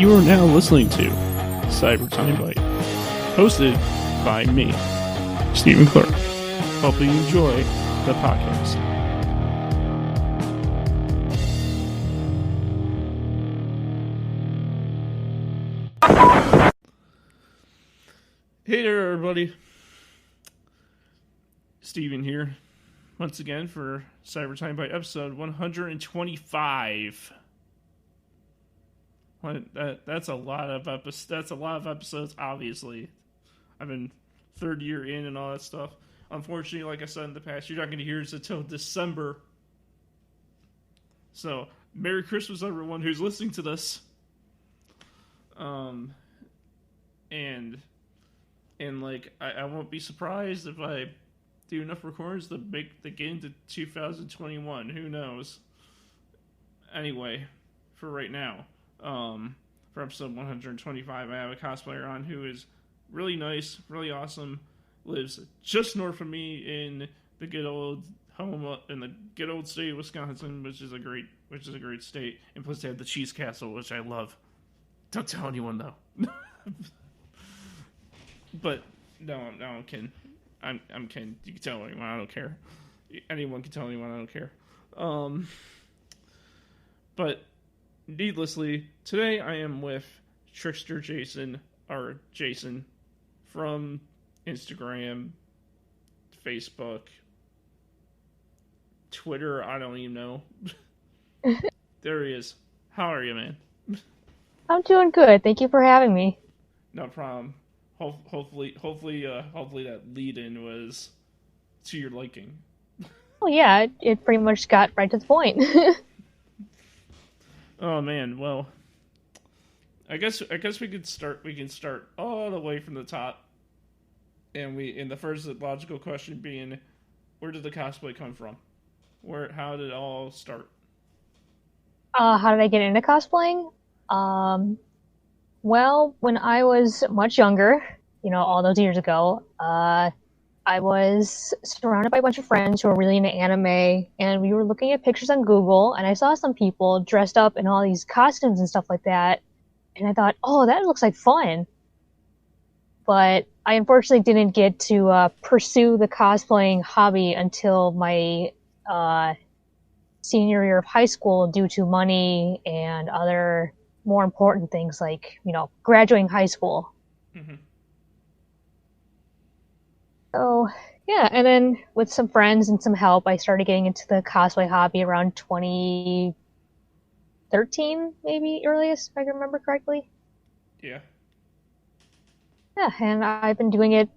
You are now listening to Timebite, hosted by me, Stephen Clark. Hope you enjoy the podcast. Hey there, everybody. Stephen here, once again for Timebite episode 125. That's a lot of episodes. That's a lot of episodes. Obviously, I've been third year in and all that stuff. Unfortunately, like I said in the past, you're not going to hear this until December. So, Merry Christmas, everyone who's listening to this. And like I won't be surprised if I do enough recordings to make the game to 2021. Who knows? Anyway, for right now. For episode 125, I have a cosplayer on who is really nice, really awesome, lives just north of me in the good old home, in the good old state of Wisconsin, which is a great state, and plus they have the Cheese Castle, which I love. Don't tell anyone though. But no, I'm kidding. I'm kidding. You can tell anyone. I don't care. Anyone can tell anyone. I don't care. But needlessly, today I am with Tricksterjason, or Jason, from Instagram, Facebook, Twitter, I don't even know. There he is. How are you, man? I'm doing good. Thank you for having me. No problem. Hopefully that lead-in was to your liking. Oh yeah, it pretty much got right to the point. Oh man, well, I guess we can start all the way from the top, and the first logical question being, where did the cosplay come from? How did it all start? How did I get into cosplaying? Well, when I was much younger, all those years ago, I was surrounded by a bunch of friends who were really into anime, and we were looking at pictures on Google, and I saw some people dressed up in all these costumes and stuff like that, and I thought, oh, that looks like fun. But I unfortunately didn't get to pursue the cosplaying hobby until my senior year of high school due to money and other more important things like, graduating high school. Mm-hmm. So, yeah, and then with some friends and some help, I started getting into the cosplay hobby around 2013, maybe earliest, if I can remember correctly. Yeah. Yeah, and I've been doing it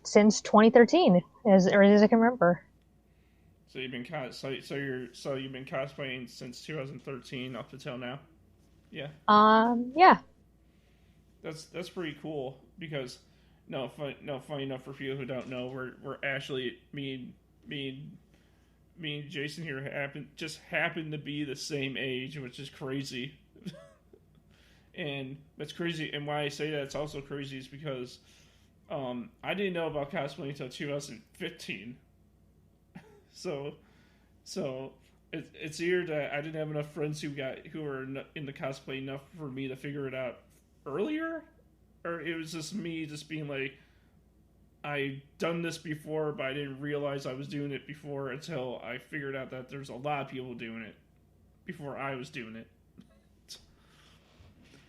since 2013, as early as I can remember. So you've been you've been cosplaying since 2013 up until now. Yeah. Yeah. That's pretty cool because. No, funny enough for people who don't know, we're actually me and Jason here happen to be the same age, which is crazy. And that's crazy. And why I say that it's also crazy is because I didn't know about cosplaying until 2015. So it's weird that I didn't have enough friends who were in the cosplay enough for me to figure it out earlier. Or it was just me just being like, I've done this before, but I didn't realize I was doing it before until I figured out that there's a lot of people doing it before I was doing it.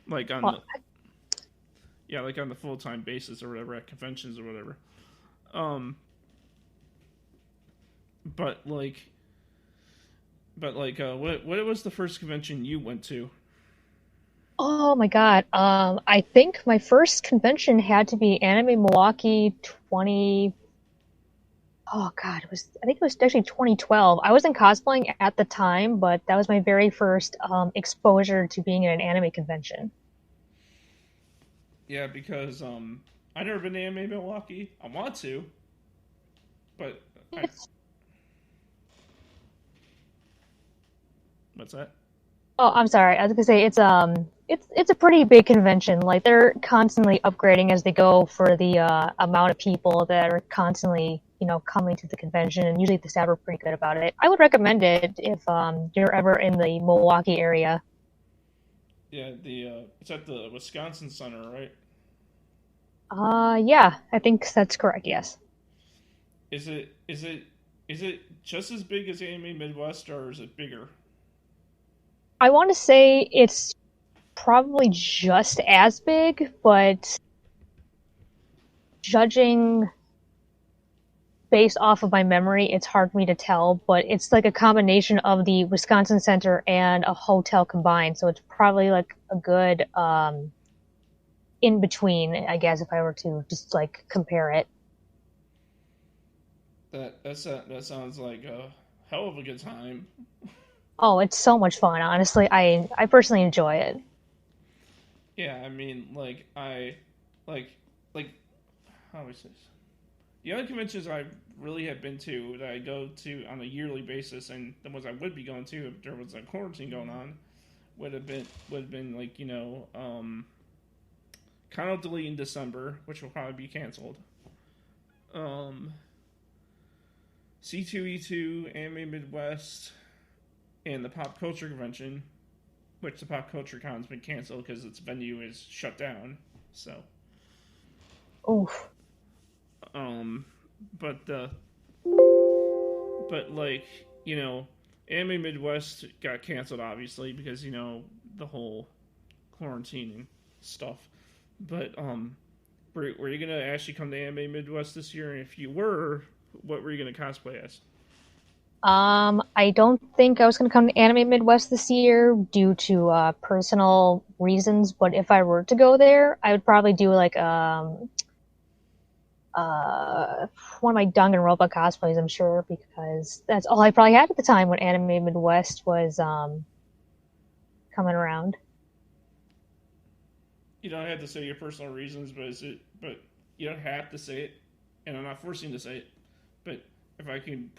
Like on the full-time basis or whatever, at conventions or whatever. But what was the first convention you went to? Oh my god. I think my first convention had to be Anime Milwaukee 20. Oh god, I think it was actually 2012. I wasn't cosplaying at the time, but that was my very first exposure to being at an anime convention. Yeah, because I've never been to Anime Milwaukee. I want to, but what's that? Oh, I'm sorry. I was gonna say it's a pretty big convention. Like they're constantly upgrading as they go for the amount of people that are constantly coming to the convention, and usually the staff are pretty good about it. I would recommend it if you're ever in the Milwaukee area. Yeah, it's at the Wisconsin Center, right? Yeah, I think that's correct, yes. Is it is it is it just as big as Anime Midwest, or is it bigger? I want to say it's probably just as big, but judging based off of my memory, it's hard for me to tell, but it's like a combination of the Wisconsin Center and a hotel combined, so it's probably like a good in between, I guess, if I were to just like compare it. That sounds like a hell of a good time. Oh, it's so much fun, honestly. I personally enjoy it. Yeah, I mean, like like how do I say this? The other conventions I really have been to that I go to on a yearly basis, and the ones I would be going to if there was a quarantine going on, would have been like kind of delayed in December, which will probably be canceled. Um, C2E2, Anime Midwest, and the Pop Culture Convention, which the Pop Culture Con's been canceled because its venue is shut down. So, Oof. um, but like Anime Midwest got canceled obviously because the whole quarantining stuff. But were you gonna actually come to Anime Midwest this year? And if you were, what were you gonna cosplay as? I don't think I was going to come to Anime Midwest this year due to personal reasons, but if I were to go there, I would probably do like one of my Danganronpa cosplays, I'm sure, because that's all I probably had at the time when Anime Midwest was coming around. You don't have to say your personal reasons, but but you don't have to say it, and I'm not forcing you to say it. But if I can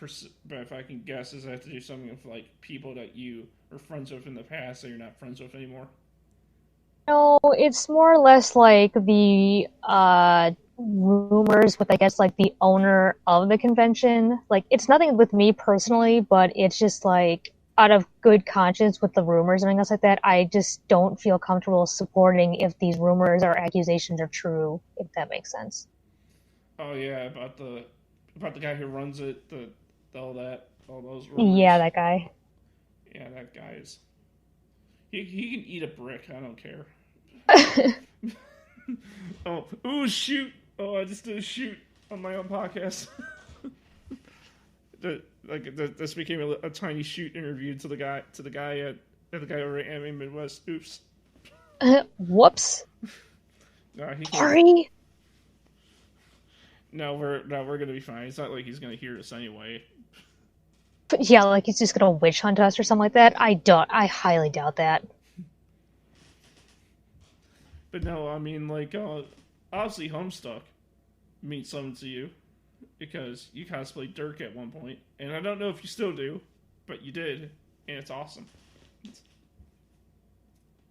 guess, is I have to do something with like people that you were friends with in the past that you're not friends with anymore. No, it's more or less like the rumors with, I guess, like the owner of the convention. Like, it's nothing with me personally, but it's just like out of good conscience with the rumors and things like that. I just don't feel comfortable supporting if these rumors or accusations are true, if that makes sense. Oh yeah, about the guy who runs it, all those Yeah, rumors. that guy. Yeah, that guy is. He can eat a brick. I don't care. Oh, ooh, shoot! Oh, I just did a shoot on my own podcast. This became a tiny shoot interview to the guy at the guy over at Anime Midwest. Oops. Whoops. No, he can't. Sorry. We're gonna be fine. It's not like he's gonna hear us anyway. But yeah, like he's just gonna witch hunt us or something like that. I highly doubt that. But no, I mean obviously Homestuck means something to you because you cosplayed Dirk at one point, and I don't know if you still do, but you did, and it's awesome.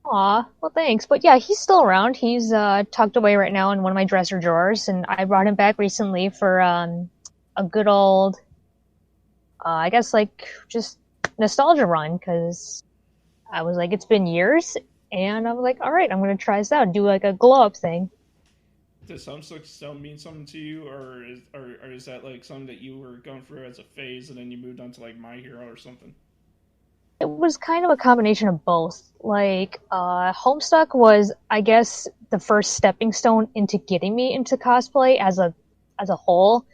Aw, well thanks. But yeah, he's still around. He's tucked away right now in one of my dresser drawers, and I brought him back recently for a good old, I guess like just nostalgia run because I was like, it's been years, and I was like, all right, I'm gonna try this out, and do like a glow up thing. Does Homestuck still mean something to you, or is that like something that you were going through as a phase and then you moved on to like My Hero or something? It was kind of a combination of both. Like, Homestuck was, I guess, the first stepping stone into getting me into cosplay as a whole.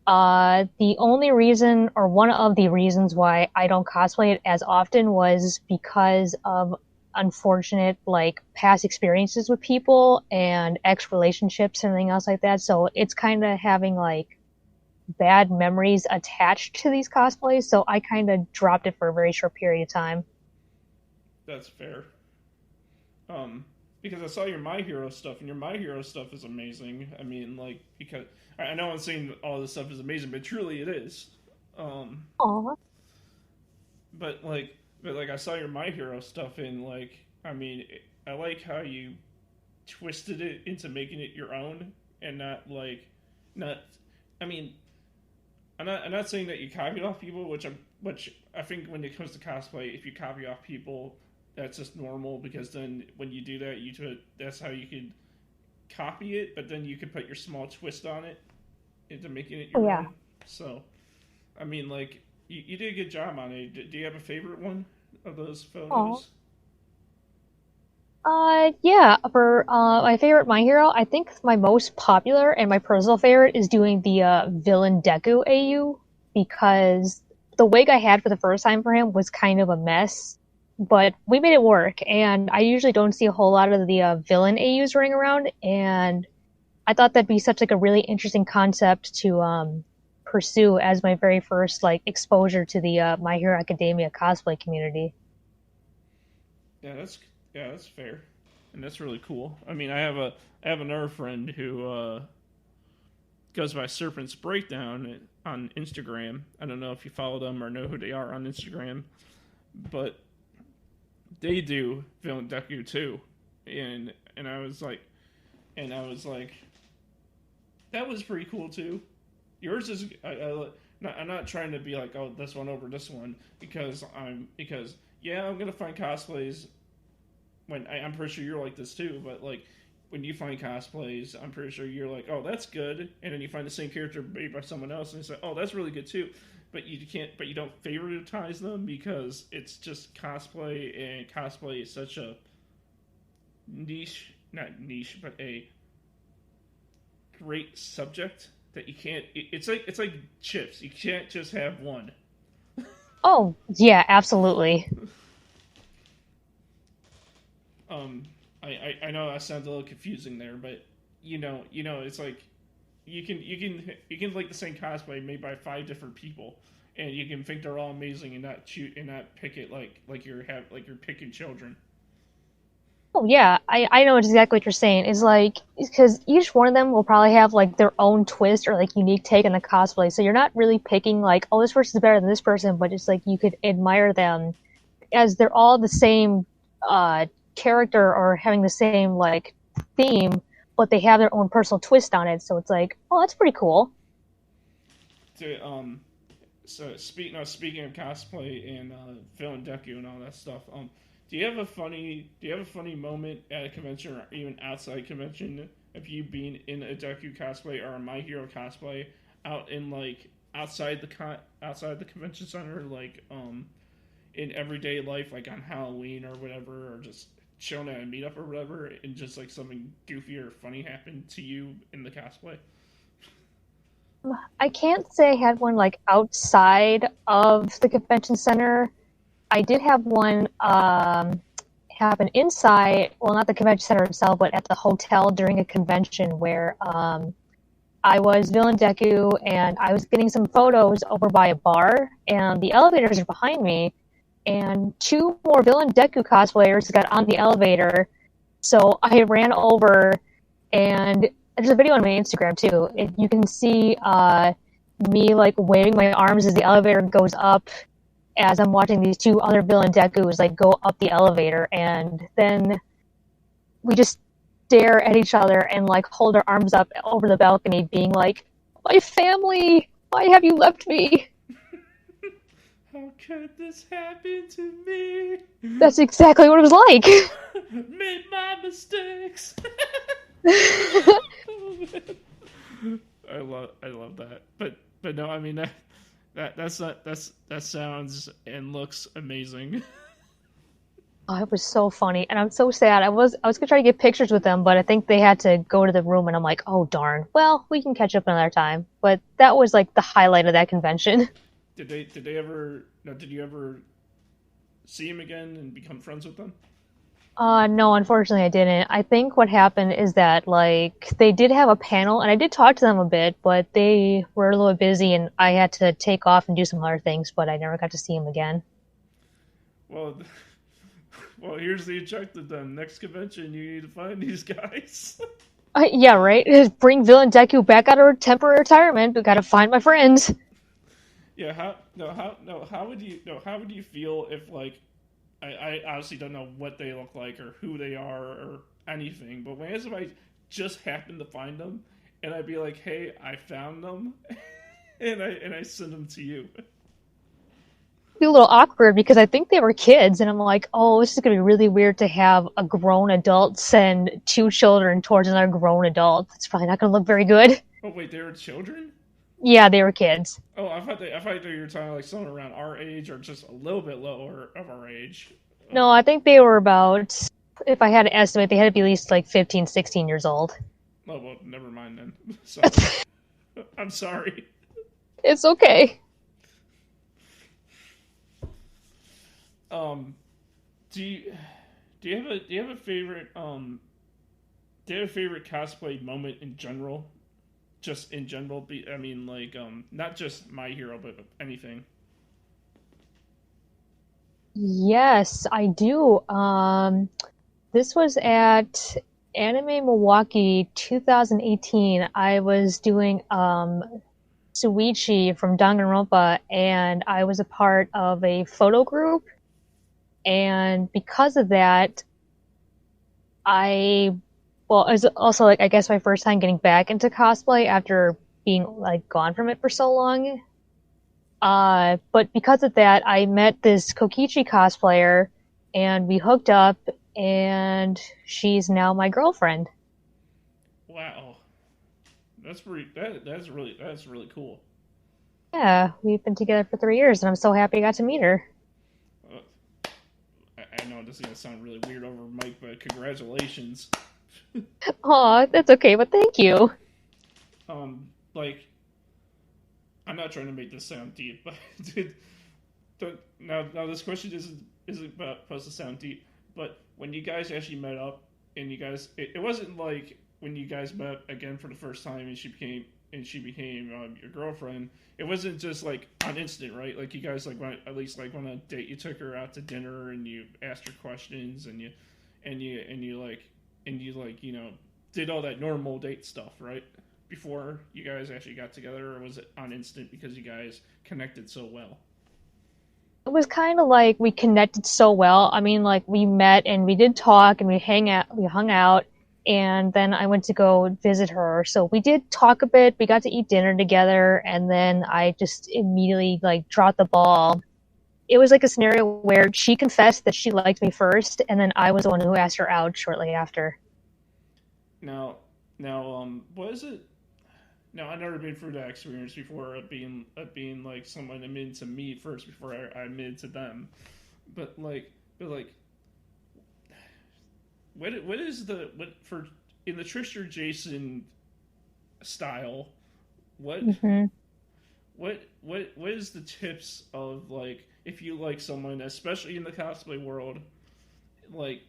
The only reason, or one of the reasons why I don't cosplay it as often was because of unfortunate, like, past experiences with people and ex relationships and everything else like that. So it's kind of having, like, bad memories attached to these cosplays. So I kind of dropped it for a very short period of time. That's fair. Um, because I saw your My Hero stuff, and your My Hero stuff is amazing. I mean, like, because I know I'm saying all this stuff is amazing, but truly it is. Um, Aw. but I saw your My Hero stuff, and like, I mean, I like how you twisted it into making it your own, and not. I mean, I'm not saying that you copied off people, which I think when it comes to cosplay, if you copy off people, that's just normal because then when you do that, that's how you can copy it, but then you can put your small twist on it into making it Oh your yeah. own. So, I mean, like you did a good job on it. Do you have a favorite one of those Oh. photos? Yeah, for my favorite My Hero, I think my most popular and my personal favorite is doing the villain Deku AU because the wig I had for the first time for him was kind of a mess, but we made it work. And I usually don't see a whole lot of the villain AUs running around, and I thought that'd be such like a really interesting concept to pursue as my very first like exposure to the My Hero Academia cosplay community. Yeah, that's fair, and that's really cool. I mean, I have another friend who goes by Serpent's Breakdown on Instagram. I don't know if you follow them or know who they are on Instagram, but they do Villain Deku too, and I was like, that was pretty cool too. Yours is I'm not trying to be like, oh, this one over this one because yeah, I'm gonna find cosplays when I'm pretty sure you're like this too, but like when you find cosplays, I'm pretty sure you're like, oh, that's good, and then you find the same character made by someone else, and it's like, oh, that's really good too, but you don't favoritize them because it's just cosplay, and cosplay is such a niche, not niche, but a great subject that you can't. It's like chips. You can't just have one. Oh, yeah, absolutely. Um, I know that sounds a little confusing there, but it's like you can like the same cosplay made by 5 different people, and you can think they're all amazing and not pick it like you're picking children. Oh yeah, I know exactly what you're saying. It's like because each one of them will probably have like their own twist or like unique take on the cosplay. So you're not really picking like, oh, this person's better than this person, but it's like you could admire them as they're all the same uh character or having the same like theme, but they have their own personal twist on it. So it's like, oh, that's pretty cool. To So speaking of cosplay and villain Deku and all that stuff, do you have a funny moment at a convention or even outside convention of you being in a Deku cosplay or a My Hero cosplay out in like outside the convention center, like in everyday life, like on Halloween or whatever, or just chilling at a meetup or whatever, and just like something goofy or funny happened to you in the cosplay? I can't say I had one like outside of the convention center. I did have one happen inside, well, not the convention center itself, but at the hotel during a convention where I was Villain Deku and I was getting some photos over by a bar, and the elevators are behind me, and 2 more Villain Deku cosplayers got on the elevator. So I ran over, and there's a video on my Instagram too. You can see me like waving my arms as the elevator goes up, as I'm watching these 2 other Villain Dekus like go up the elevator, and then we just stare at each other and like hold our arms up over the balcony, being like, "My family, why have you left me?" How could this happen to me? That's exactly what it was like. Made my mistakes. I love that. But no, I mean that sounds and looks amazing. Oh, it was so funny, and I'm so sad. I was gonna try to get pictures with them, but I think they had to go to the room, and I'm like, oh darn. Well, we can catch up another time. But that was like the highlight of that convention. Did you ever see him again and become friends with them? No, unfortunately I didn't. I think what happened is that, like, they did have a panel, and I did talk to them a bit, but they were a little busy, and I had to take off and do some other things, but I never got to see them again. Well, well, here's the objective then. Next convention, you need to find these guys. Yeah, right? Bring Villain Deku back out of temporary retirement. We gotta find my friends. Yeah, how would you feel if like I obviously don't know what they look like or who they are or anything, but when if I just happen to find them and I'd be like, hey, I found them, and I send them to you. be a little awkward because I think they were kids, and I'm like, oh, this is gonna be really weird to have a grown adult send two children towards another grown adult. It's probably not gonna look very good. Oh wait, they were children. Yeah, they were kids. Oh, I thought you were talking like someone around our age or just a little bit lower of our age. No, I think they were about, if I had to estimate, they had to be at least like 15, 16 years old. Oh well, never mind then. Sorry, I'm sorry. It's okay. Um, do you do you have a favorite do you have a favorite cosplay moment in general? Just in general, I mean, like not just My Hero, but anything. Yes, I do. This was at Anime Milwaukee 2018. I was doing Suichi from Danganronpa, and I was a part of a photo group. And because of that, I, well, it was also like, I guess my first time getting back into cosplay after being like gone from it for so long. But because of that, I met this Kokichi cosplayer and we hooked up and she's now my girlfriend. Wow, that's really cool. Yeah, we've been together for 3 years and I'm so happy I got to meet her. Uh, I know this is gonna sound really weird over Mike, but congratulations. Aw, that's okay, but thank you. Like I'm not trying to make this sound deep, but dude, now this question isn't supposed to sound deep, but when you guys actually met up and you guys, it wasn't like when you guys met again for the first time and she became your girlfriend. It wasn't just like on instant, right? Like you guys like went, at least like on a date, you took her out to dinner and you asked her questions and you like did all that normal date stuff, right? Before you guys actually got together, or was it on instant because you guys connected so well? It was kind of like we connected so well. I mean, like we met and we did talk and we hung out, and then I went to go visit her. So we did talk a bit. We got to eat dinner together, and then I just immediately like dropped the ball. It was like a scenario where she confessed that she liked me first, and then I was the one who asked her out shortly after. Now, what is it? No, I've never been through that experience before. Being like someone admitted to me first before I admitted to them. But like, what is the what for in the Tricksterjason style? What Hmm. what is the tips of like if you like someone, especially in the cosplay world, what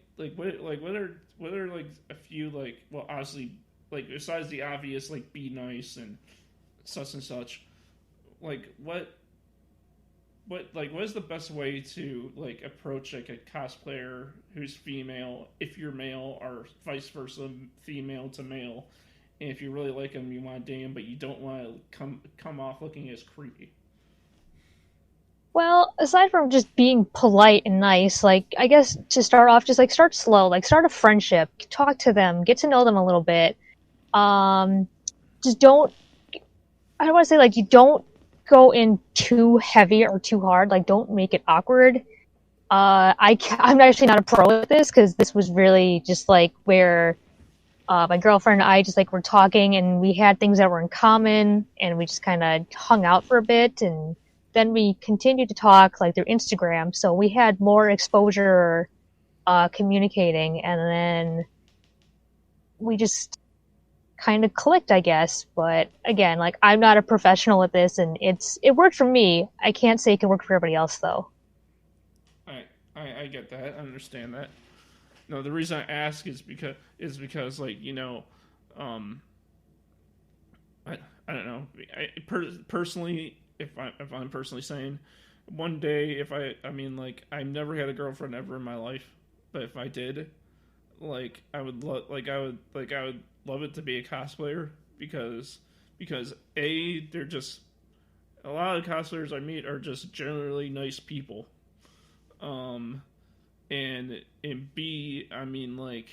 are like a few like well obviously like besides the obvious like be nice and such like what is the best way to like approach like a cosplayer who's female if you're male or vice versa female to male and if you really like them you want to date them but you don't want to come off looking as creepy. Well, aside from just being polite and nice, like I guess to start off, just like start slow, like start a friendship, talk to them, get to know them a little bit. Um, just don't. I don't want to say like you don't go in too heavy or too hard. Like don't make it awkward. I'm actually not a pro at this because this was really just like where my girlfriend and I just like were talking and we had things that were in common and we just kind of hung out for a bit and then we continued to talk like through Instagram. So we had more exposure communicating and then we just kind of clicked, I guess. But again, like I'm not a professional at this and it worked for me. I can't say it can work for everybody else though. I get that. I understand that. No, the reason I ask is because like um, I don't know. Personally, if I'm personally saying, one day if I mean like I've never had a girlfriend ever in my life, but if I did, like I would love it to be a cosplayer because they're just a lot of cosplayers I meet are just generally nice people. Um, and B, I mean like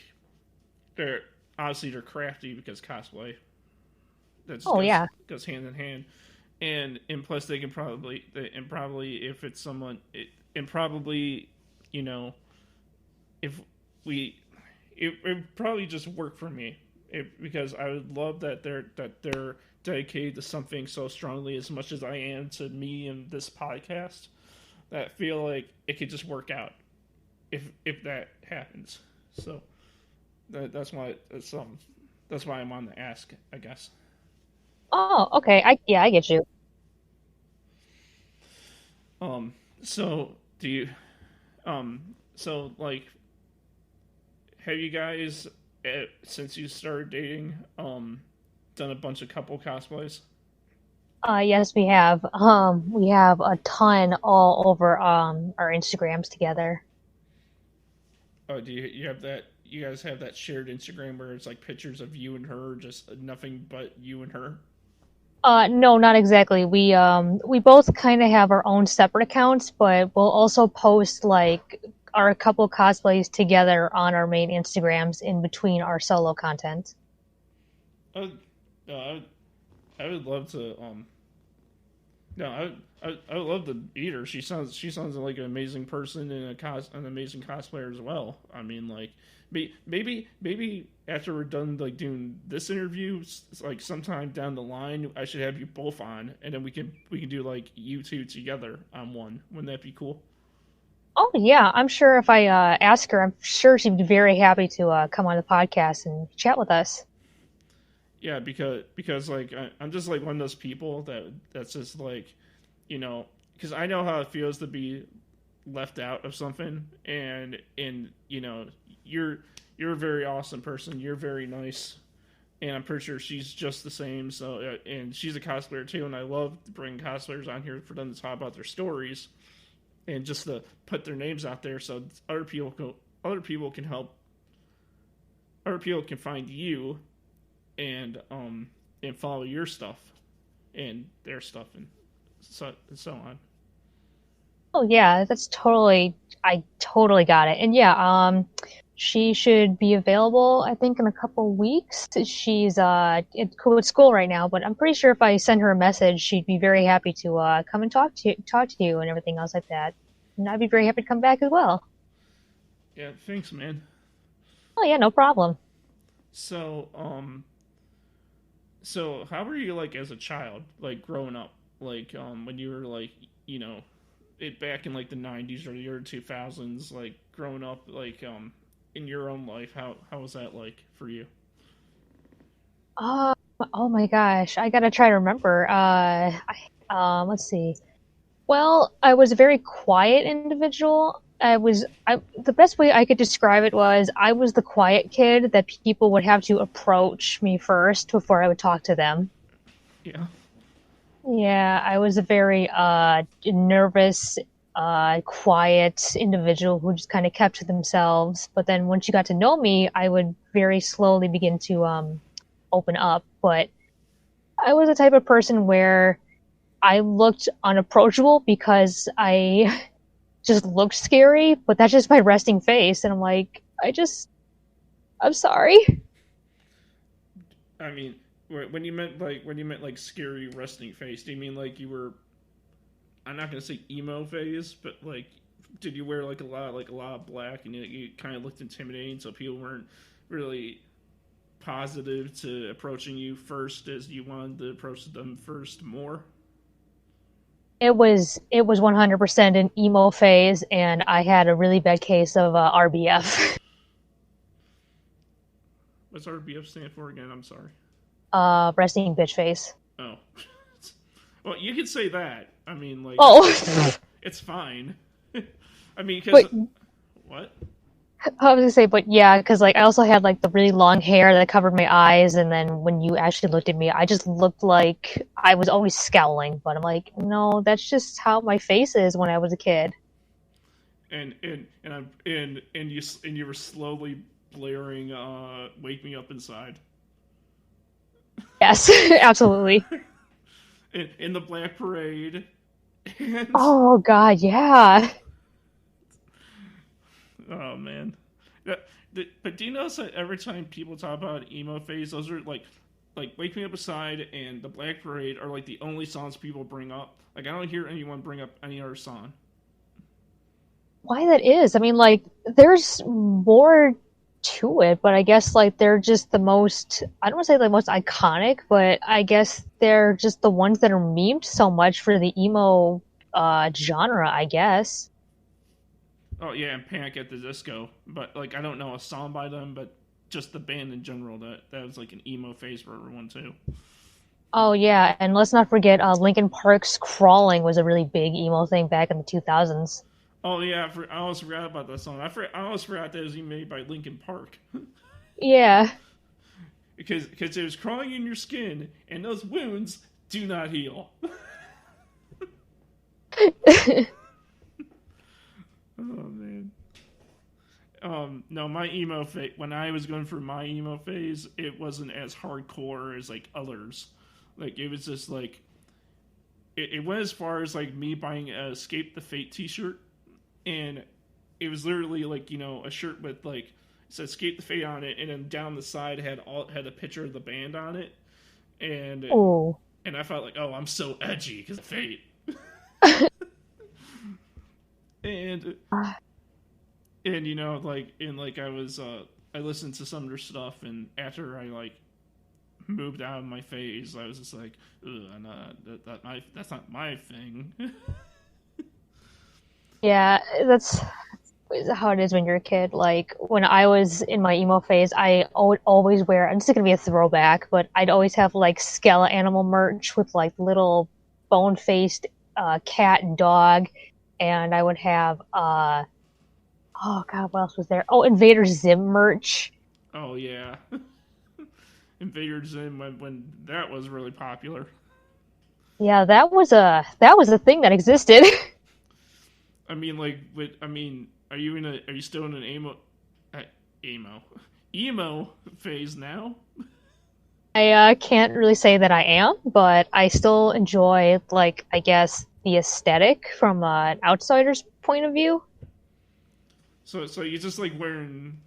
they're obviously they're crafty because cosplay. That's Oh goes yeah. goes hand in hand. and plus they can probably and probably if it's someone and probably you know if we it probably just work for me because I would love that they're dedicated to something so strongly as much as I am to me and this podcast that I feel like it could just work out if that happens. So that's why that's why I'm on the ask, I guess. Oh, okay. I get you. So do you so like have you guys since you started dating done a bunch of couple cosplays? Yes, we have. We have a ton all over our Instagrams together. Oh, do you have that? You guys have that shared Instagram where it's like pictures of you and her, just nothing but you and her. No, not exactly. We both kind of have our own separate accounts, but we'll also post like our couple cosplays together on our main Instagrams in between our solo content. Uh, I I would love to. No, I would love to meet her. She sounds like an amazing person and an amazing cosplayer as well. I mean, like maybe after we're done like doing this interview, like sometime down the line, I should have you both on, and then we can do like you two together on one. Wouldn't that be cool? Oh yeah, I'm sure if I ask her, I'm sure she'd be very happy to come on the podcast and chat with us. Yeah, because like I'm just like one of those people that's just like, you know, because I know how it feels to be left out of something, and you know you're a very awesome person. You're very nice, and I'm pretty sure she's just the same. So and she's a cosplayer too, and I love to bring cosplayers on here for them to talk about their stories and just to put their names out there so other people can help, other people can find you and follow your stuff and their stuff and so on. Oh yeah, I totally got it. And yeah, she should be available, I think, in a couple weeks. She's with school right now, but I'm pretty sure if I send her a message, she'd be very happy to come and talk to you and everything else like that. And I'd be very happy to come back as well. Yeah, thanks, man. Oh yeah, no problem. So so how were you like as a child, like growing up, like when you were like, you know, it back in like the '90s or the early 2000s, like growing up, like in your own life, how was that like for you? Uh, oh my gosh, I gotta try to remember. Let's see. Well, I was a very quiet individual. The best way I could describe it was I was the quiet kid that people would have to approach me first before I would talk to them. Yeah. Yeah, I was a very nervous, quiet individual who just kind of kept to themselves. But then once you got to know me, I would very slowly begin to open up. But I was the type of person where I looked unapproachable because I just looked scary, but that's just my resting face. And I'm like, I'm sorry. I mean, when you meant like scary resting face, do you mean like you were? I'm not gonna say emo phase, but like, did you wear like a lot of black and you kind of looked intimidating, so people weren't really positive to approaching you first as you wanted to approach them first more? It was 100% an emo phase, and I had a really bad case of RBF, What's RBF stand for again? I'm sorry. resting bitch face. Oh, well, you could say that. I mean, like, Oh, it's fine. I mean, because but what? I was gonna say, but yeah, because like I also had like the really long hair that covered my eyes, and then when you actually looked at me, I just looked like I was always scowling. But I'm like, no, that's just how my face is when I was a kid. And you were slowly blaring, "Wake Me Up Inside." Yes, absolutely. In the Black Parade, and Oh God, yeah. oh man, but do you notice that every time people talk about emo phase, those are like "Wake Me Up Beside" and "The Black Parade" are like the only songs people bring up. Like I don't hear anyone bring up any other song. Why that is? I mean, like, there's more to it, but I guess like they're just the most. I don't want to say the most iconic, but I guess they're just the ones that are memed so much for the emo genre. I guess. Oh yeah, and Panic at the Disco, but like I don't know a song by them, but just the band in general that was like an emo phase for everyone too. Oh yeah, and let's not forget Linkin Park's "Crawling" was a really big emo thing back in the 2000s. Oh yeah, I almost forgot about that song. I almost forgot that it was even made by Linkin Park. Yeah. because it was crawling in your skin, and those wounds do not heal. Oh man. No, my emo phase. When I was going through my emo phase, it wasn't as hardcore as like others. Like it was just like it went as far as like me buying a "Escape the Fate" T-shirt, and it was literally like a shirt with like it said "Escape the Fate" on it, and then down the side had a picture of the band on it, and Oh. and I felt like, oh, I'm so edgy because of Fate. and I listened to some of their stuff, and after I like moved out of my phase, I was just like, that's not my thing. Yeah, that's how it is when you're a kid. Like when I was in my emo phase, I would always wear. And this is gonna be a throwback, but I'd always have like Skella animal merch with like little bone-faced cat and dog, and I would have oh god, what else was there? Oh, Invader Zim merch. Oh yeah, Invader Zim when that was really popular. Yeah, that was a thing that existed. I mean, like, are you still in an emo phase now? I can't really say that I am, but I still enjoy, like, I guess, the aesthetic from an outsider's point of view. So you just like wearing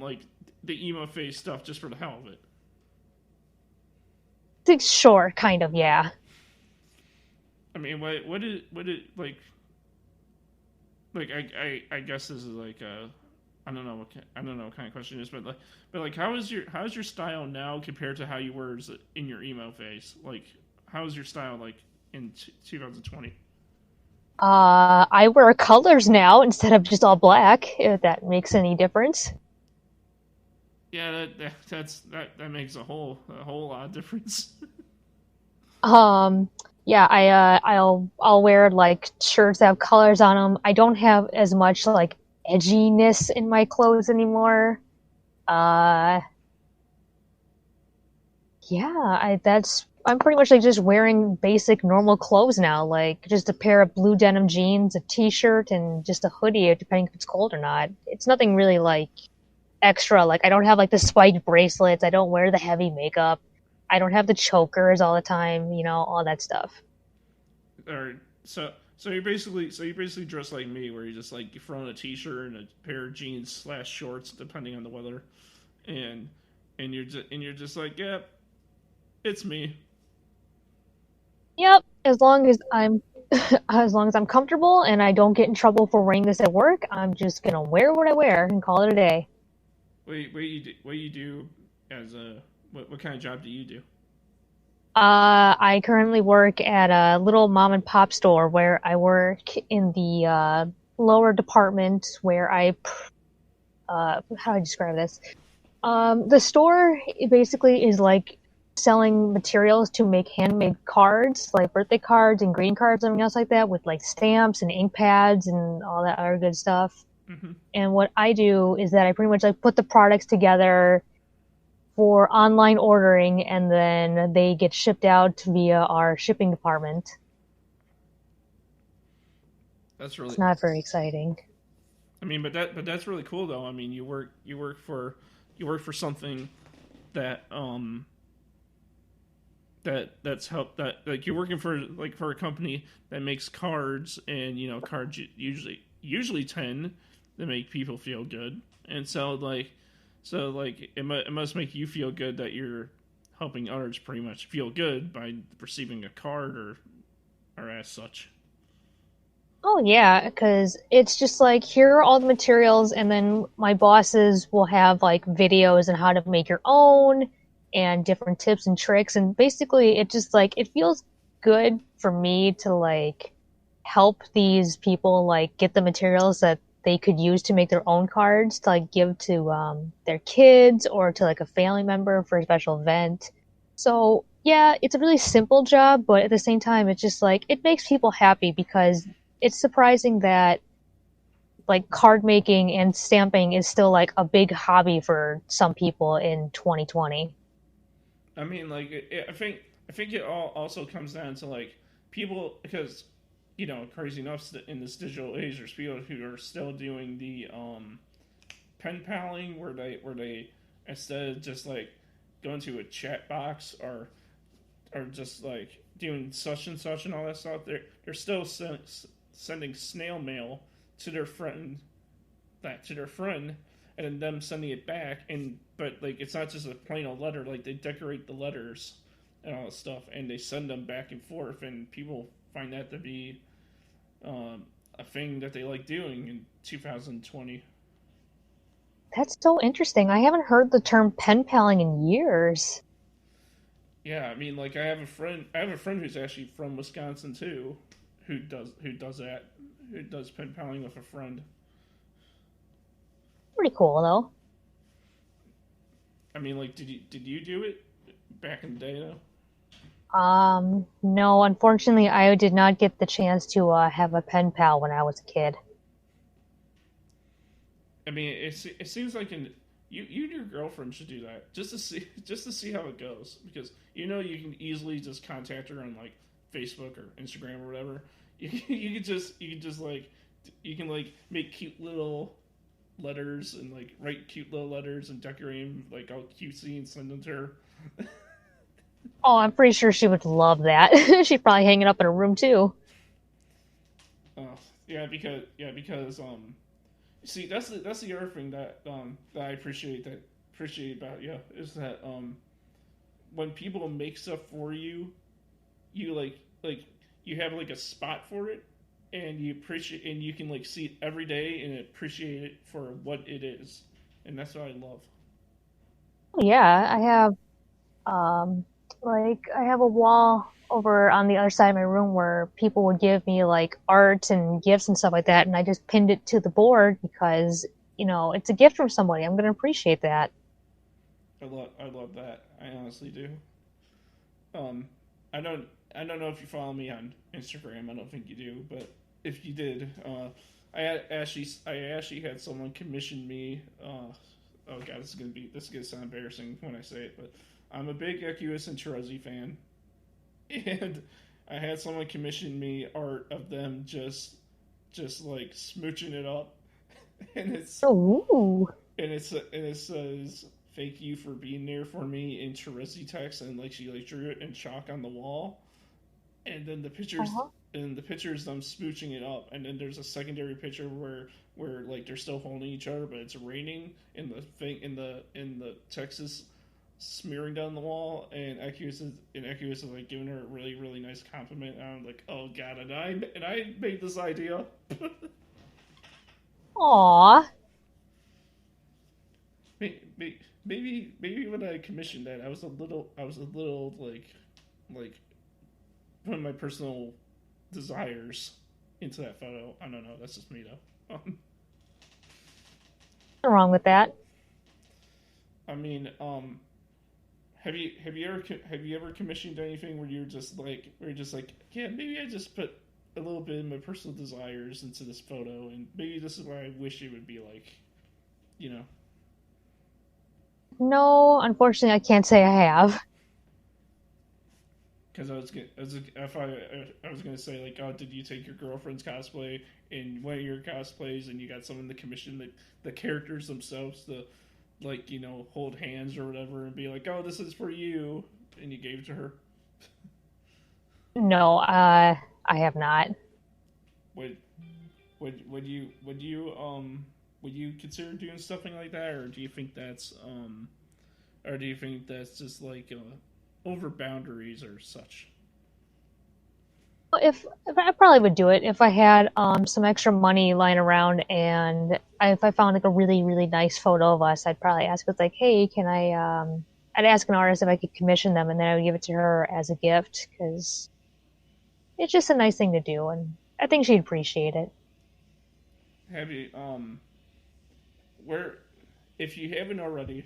like the emo phase stuff just for the hell of it. Sure, kind of, yeah. I mean, what did like I guess this is like I don't know what kind of question it is, but like how's your style now compared to how you were in your emo phase? Like how's your style like in 2020? I wear colors now instead of just all black, if that makes any difference. Yeah, that makes a whole lot of difference. Um, yeah, I'll wear like shirts that have colors on them. I don't have as much like edginess in my clothes anymore. Uh, yeah, I'm pretty much like just wearing basic normal clothes now, like just a pair of blue denim jeans, a t-shirt, and just a hoodie, depending if it's cold or not. It's nothing really like extra. Like I don't have like the spiked bracelets. I don't wear the heavy makeup. I don't have the chokers all the time. All that stuff. Or so you basically dress like me, where you just like you throw on a t-shirt and a pair of jeans / shorts, depending on the weather, and you're just like, yeah, it's me. Yep. As long as I'm comfortable and I don't get in trouble for wearing this at work, I'm just gonna wear what I wear and call it a day. What you do as a what kind of job do you do? I currently work at a little mom and pop store where I work in the lower department where how do I describe this? The store basically is like selling materials to make handmade cards, like birthday cards and greeting cards and everything else like that, with like stamps and ink pads and all that other good stuff. Mm-hmm. And what I do is that I pretty much like put the products together for online ordering, and then they get shipped out via our shipping department. That's really. It's not very exciting. I mean, but that's really cool though. I mean, you work for something that that's helped that like you're working for a company that makes cards, and cards usually tend to make people feel good, and so it must make you feel good that you're helping others pretty much feel good by receiving a card or as such. Oh yeah, because it's just like here are all the materials, and then my bosses will have like videos on how to make your own and different tips and tricks, and basically it just like it feels good for me to like help these people like get the materials that they could use to make their own cards to like give to their kids or to like a family member for a special event. So yeah, it's a really simple job, but at the same time, it's just like it makes people happy because it's surprising that like card making and stamping is still like a big hobby for some people in 2020. I mean, like, I think it all also comes down to like people because crazy enough in this digital age, there's people who are still doing the pen paling where they instead of just like going to a chat box or just like doing such and such and all that stuff, they're still sending snail mail to their friend to their friend and then them sending it back and but like it's not just a plain old letter, like they decorate the letters and all that stuff and they send them back and forth and people find that to be a thing that they like doing in 2020. That's so interesting. I haven't heard the term pen paling in years. Yeah, I mean, like I have a friend who's actually from Wisconsin too, who does that, who does pen paling with a friend. Pretty cool though. I mean, like, did you do it back in the day though? No, unfortunately, I did not get the chance to have a pen pal when I was a kid. I mean, it seems like you and your girlfriend should do that just to see how it goes because you can easily just contact her on like Facebook or Instagram or whatever. You can just like you can like make cute little letters and like write cute little letters and decorate them like all cutesy and send them to her. Oh, I'm pretty sure she would love that. She'd probably hang it up in her room too. Yeah, because see that's the other thing that I appreciate about you is that when people make stuff for you, you like you have like a spot for it, and you appreciate and you can like see it every day and appreciate it for what it is, and that's what I love. Yeah, I have um like I have a wall over on the other side of my room where people would give me like art and gifts and stuff like that, and I just pinned it to the board because it's a gift from somebody. I'm gonna appreciate that. I love that. I honestly do. Um, I don't I don't know if you follow me on Instagram. I don't think you do, but if you did, I actually had someone commission me. Oh god, this is gonna sound embarrassing when I say it, but I'm a big Equus and Terezi fan, and I had someone commission me art of them just like smooching it up, and Ooh. it says thank you for being there for me in Terezi text, and like she like drew it in chalk on the wall, and then Uh-huh. the pictures them smooching it up, and then there's a secondary picture where like they're still holding each other, but it's raining, and the thing in the text is smearing down the wall, and Equus is like giving her a really really nice compliment, and I'm like, oh god, and I made this idea. Aw. Maybe when I commissioned that, I was a little like one of my personal desires into that photo. I don't know. That's just me though. Nothing wrong with that. I mean, have you ever commissioned anything where you're just like yeah, maybe I just put a little bit of my personal desires into this photo, and maybe this is what I wish it would be like, you know? No, unfortunately, I can't say I have. Because I was gonna say like, oh, did you take your girlfriend's cosplay in one of your cosplays, and you got someone to commission the characters themselves to like hold hands or whatever, and be like, oh, this is for you, and you gave it to her. No, I have not. Would would you consider doing something like that, or do you think that's or do you think that's just like over boundaries or such? If I probably would do it if I had some extra money lying around, and if I found like a really nice photo of us, I'd probably ask it's like, hey, can I I'd ask an artist if I could commission them, and then I would give it to her as a gift because it's just a nice thing to do, and I think she'd appreciate it. Have you where if you haven't already,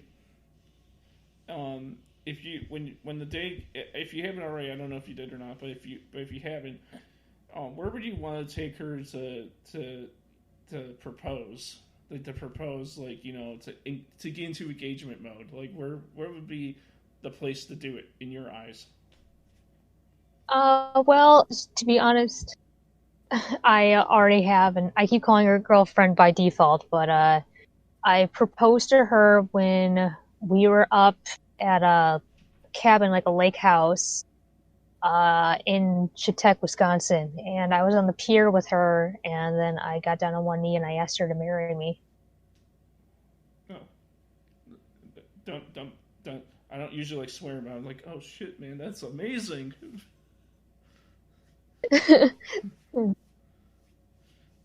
if you when the day if you haven't already, I don't know if you did or not, but if you haven't, where would you want to take her to propose? Like to propose, like to get into engagement mode. Like where would be the place to do it in your eyes? Well, to be honest, I already have, and I keep calling her girlfriend by default, but I proposed to her when we were up at a cabin, like a lake house, in Chautauqua, Wisconsin. And I was on the pier with her, and then I got down on one knee and I asked her to marry me. Oh, don't. I don't usually like swear, but I'm like, oh shit, man, that's amazing.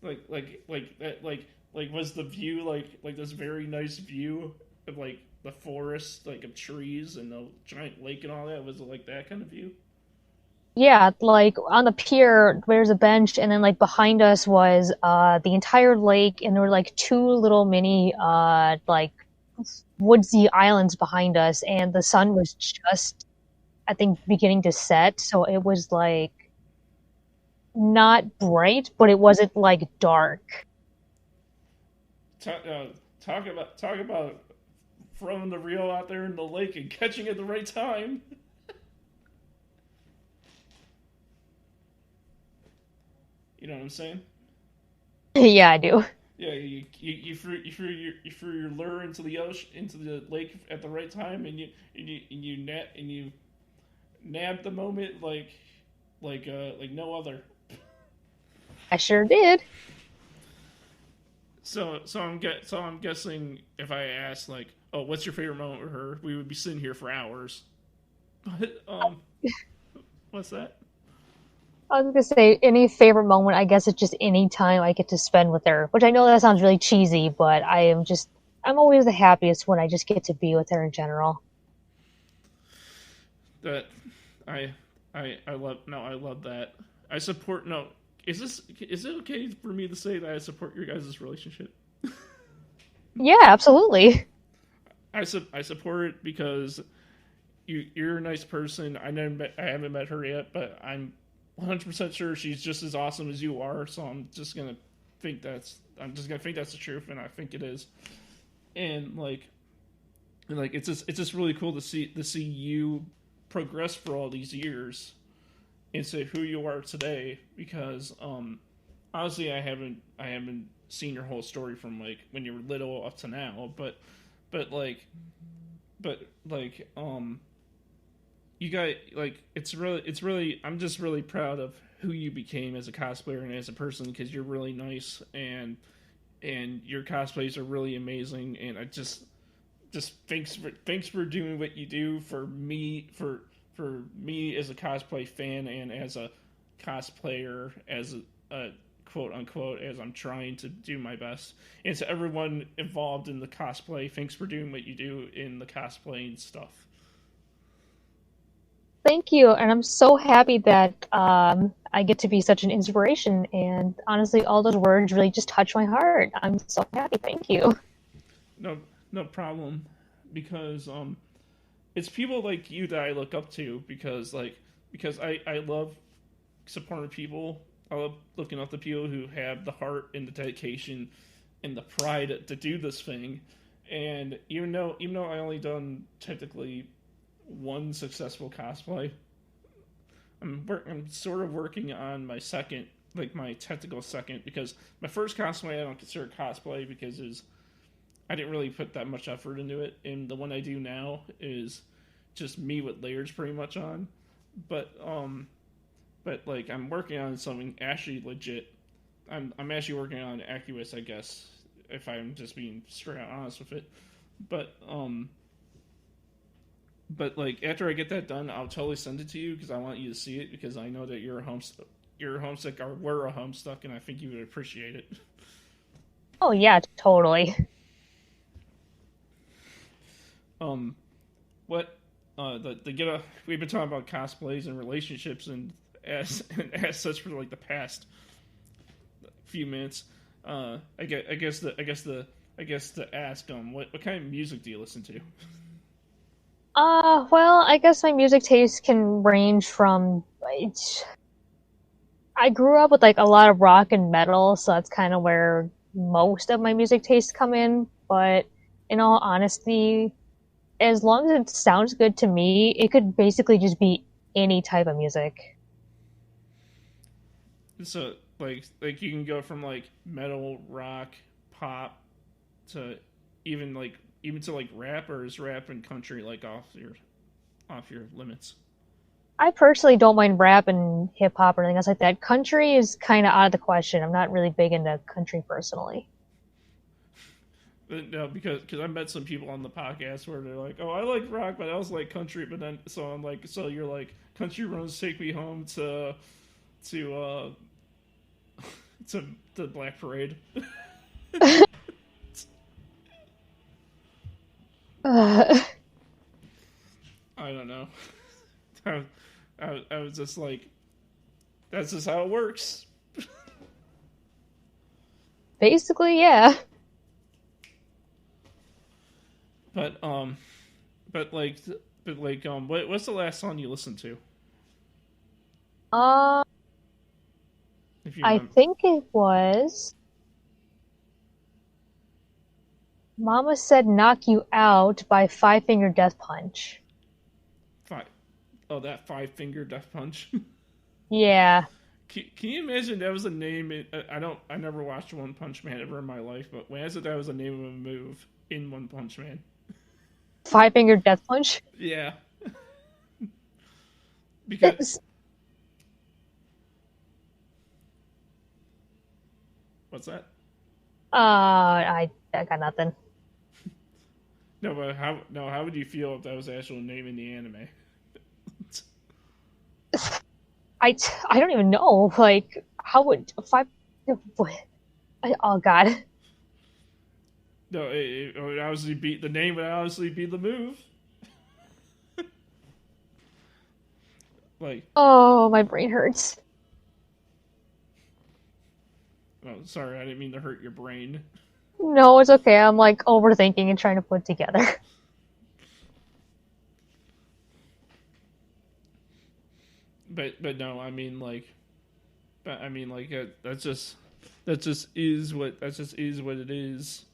Like that like was the view like this very nice view of like the forest like of trees and the giant lake and all that? Was it like that kind of view? Yeah, like on the pier, there's a bench, and then like behind us was the entire lake, and there were like two little mini like woodsy islands behind us, and the sun was just, I think, beginning to set, so it was like not bright, but it wasn't like dark. Talk, talk about throwing the reel out there in the lake and catching it at the right time. You know what I'm saying? Yeah, I do. Yeah, you threw your lure into the ocean into the lake at the right time, and you nabbed the moment like no other. I sure did. So I'm guessing if I asked like, oh, what's your favorite moment with her, we would be sitting here for hours. But what's that? I was gonna say any favorite moment. I guess it's just any time I get to spend with her, which I know that sounds really cheesy, but I'm always the happiest when I just get to be with her in general. That I I love no, I love that. I support no. Is it okay for me to say that I support your guys' relationship? Yeah, absolutely. I support it because you're a nice person. I haven't met her yet, but I'm 100% sure she's just as awesome as you are. So I'm just gonna think that's the truth, and I think it is. And like it's just really cool to see you progress for all these years into who you are today. Because honestly, I haven't seen your whole story from like when you were little up to now, but like but like you guys like it's really I'm just really proud of who you became as a cosplayer and as a person, because you're really nice, and your cosplays are really amazing, and I just thanks for doing what you do for me as a cosplay fan and as a cosplayer, as a quote unquote, as I'm trying to do my best. And to everyone involved in the cosplay, thanks for doing what you do in the cosplaying stuff. Thank you, and I'm so happy that I get to be such an inspiration. And honestly, all those words really just touch my heart. I'm so happy. Thank you. No, no problem, because it's people like you that I look up to, because I love supporting people. I love looking up to people who have the heart and the dedication and the pride to do this thing. And even though I only done technically one successful cosplay, I'm sort of working on my second, like my technical second, because my first cosplay I don't consider cosplay because I didn't really put that much effort into it, and the one I do now is just me with layers pretty much on. But like I'm working on something actually legit. I'm actually working on Accus, I guess, if I'm just being straight out honest with it. But But like after I get that done, I'll totally send it to you because I want you to see it because I know that you're homesick or were a homestuck, and I think you would appreciate it. Oh yeah, totally. Um, what the get a we've been talking about cosplays and relationships and as such for like the past few minutes. I guess to ask what kind of music do you listen to? Well, I guess my music taste can range from I grew up with like a lot of rock and metal, so that's kind of where most of my music tastes come in. But in all honesty, as long as it sounds good to me, it could basically just be any type of music. So like you can go from like metal, rock, pop to even to like rap, or is rap and country like off your limits? I personally don't mind rap and hip hop or anything else like that. Country is kind of out of the question. I'm not really big into country personally. No, because I met some people on the podcast where they're like, "Oh, I like rock, but I also like country." But then, so I'm like, "So you're like, country roads take me home to to the Black Parade." Uh, I don't know. I was just like, that's just how it works. basically, yeah. But but like what's the last song you listened to? Uh, If you I remember, think it was Mama Said Knock You Out by Five Finger Death Punch. five. Oh, that Five Finger Death Punch. Yeah. Can you imagine that was a name? I never watched One Punch Man ever in my life, but when I said that was the name of a move in One Punch Man. Five Finger Death Punch? Yeah, because That's, what's that? I got nothing. No, but how would you feel if that was the actual name in the anime? I don't even know. Like, how would five? Oh God. No, it would obviously be the name would obviously be the move. Like, Oh, my brain hurts. oh, sorry, I didn't mean to hurt your brain. No, it's okay. I'm like overthinking and trying to put it together. But no, that just is what it is.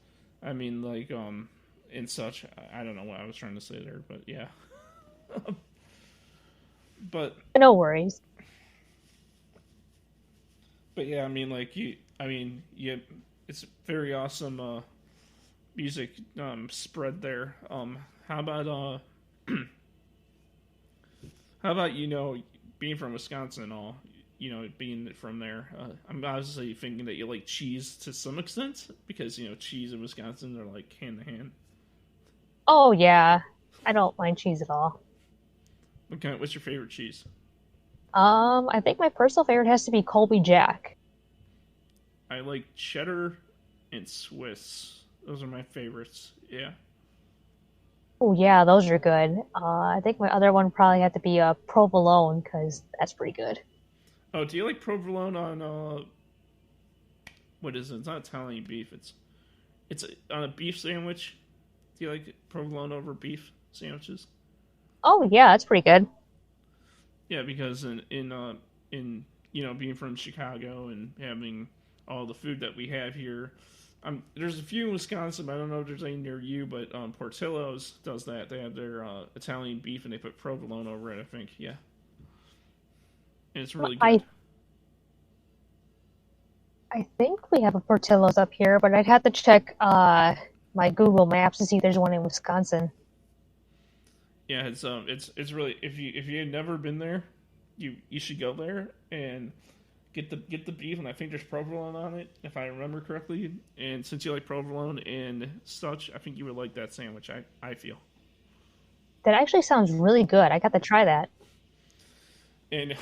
I mean, like and such. I don't know what I was trying to say there, but yeah. but No worries. but yeah, I mean, like yeah, it's very awesome music spread there. How about how about being from Wisconsin and all, being from there? I'm obviously thinking that you like cheese to some extent because cheese and Wisconsin are like hand in hand. Oh yeah, I don't mind cheese at all. What's your favorite cheese? I think my personal favorite has to be Colby Jack. I like cheddar and Swiss. Those are my favorites. Yeah. Oh yeah, those are good. I think my other one probably had to be provolone because that's pretty good. Oh, do you like provolone on what is it? It's not Italian beef. On a beef sandwich. Do you like provolone over beef sandwiches? Oh yeah, that's pretty good. Yeah, because in being from Chicago and having all the food that we have here, there's a few in Wisconsin. But I don't know if there's any near you, but Portillo's does that. They have their Italian beef and they put provolone over it. I think, yeah, and it's really good. I think we have a Portillo's up here, but I'd have to check my Google Maps to see if there's one in Wisconsin. Yeah, it's really if you had never been there, you should go there and get the beef, and I think there's provolone on it if I remember correctly. And since you like provolone and such, I think you would like that sandwich. I feel. That actually sounds really good. I got to try that. And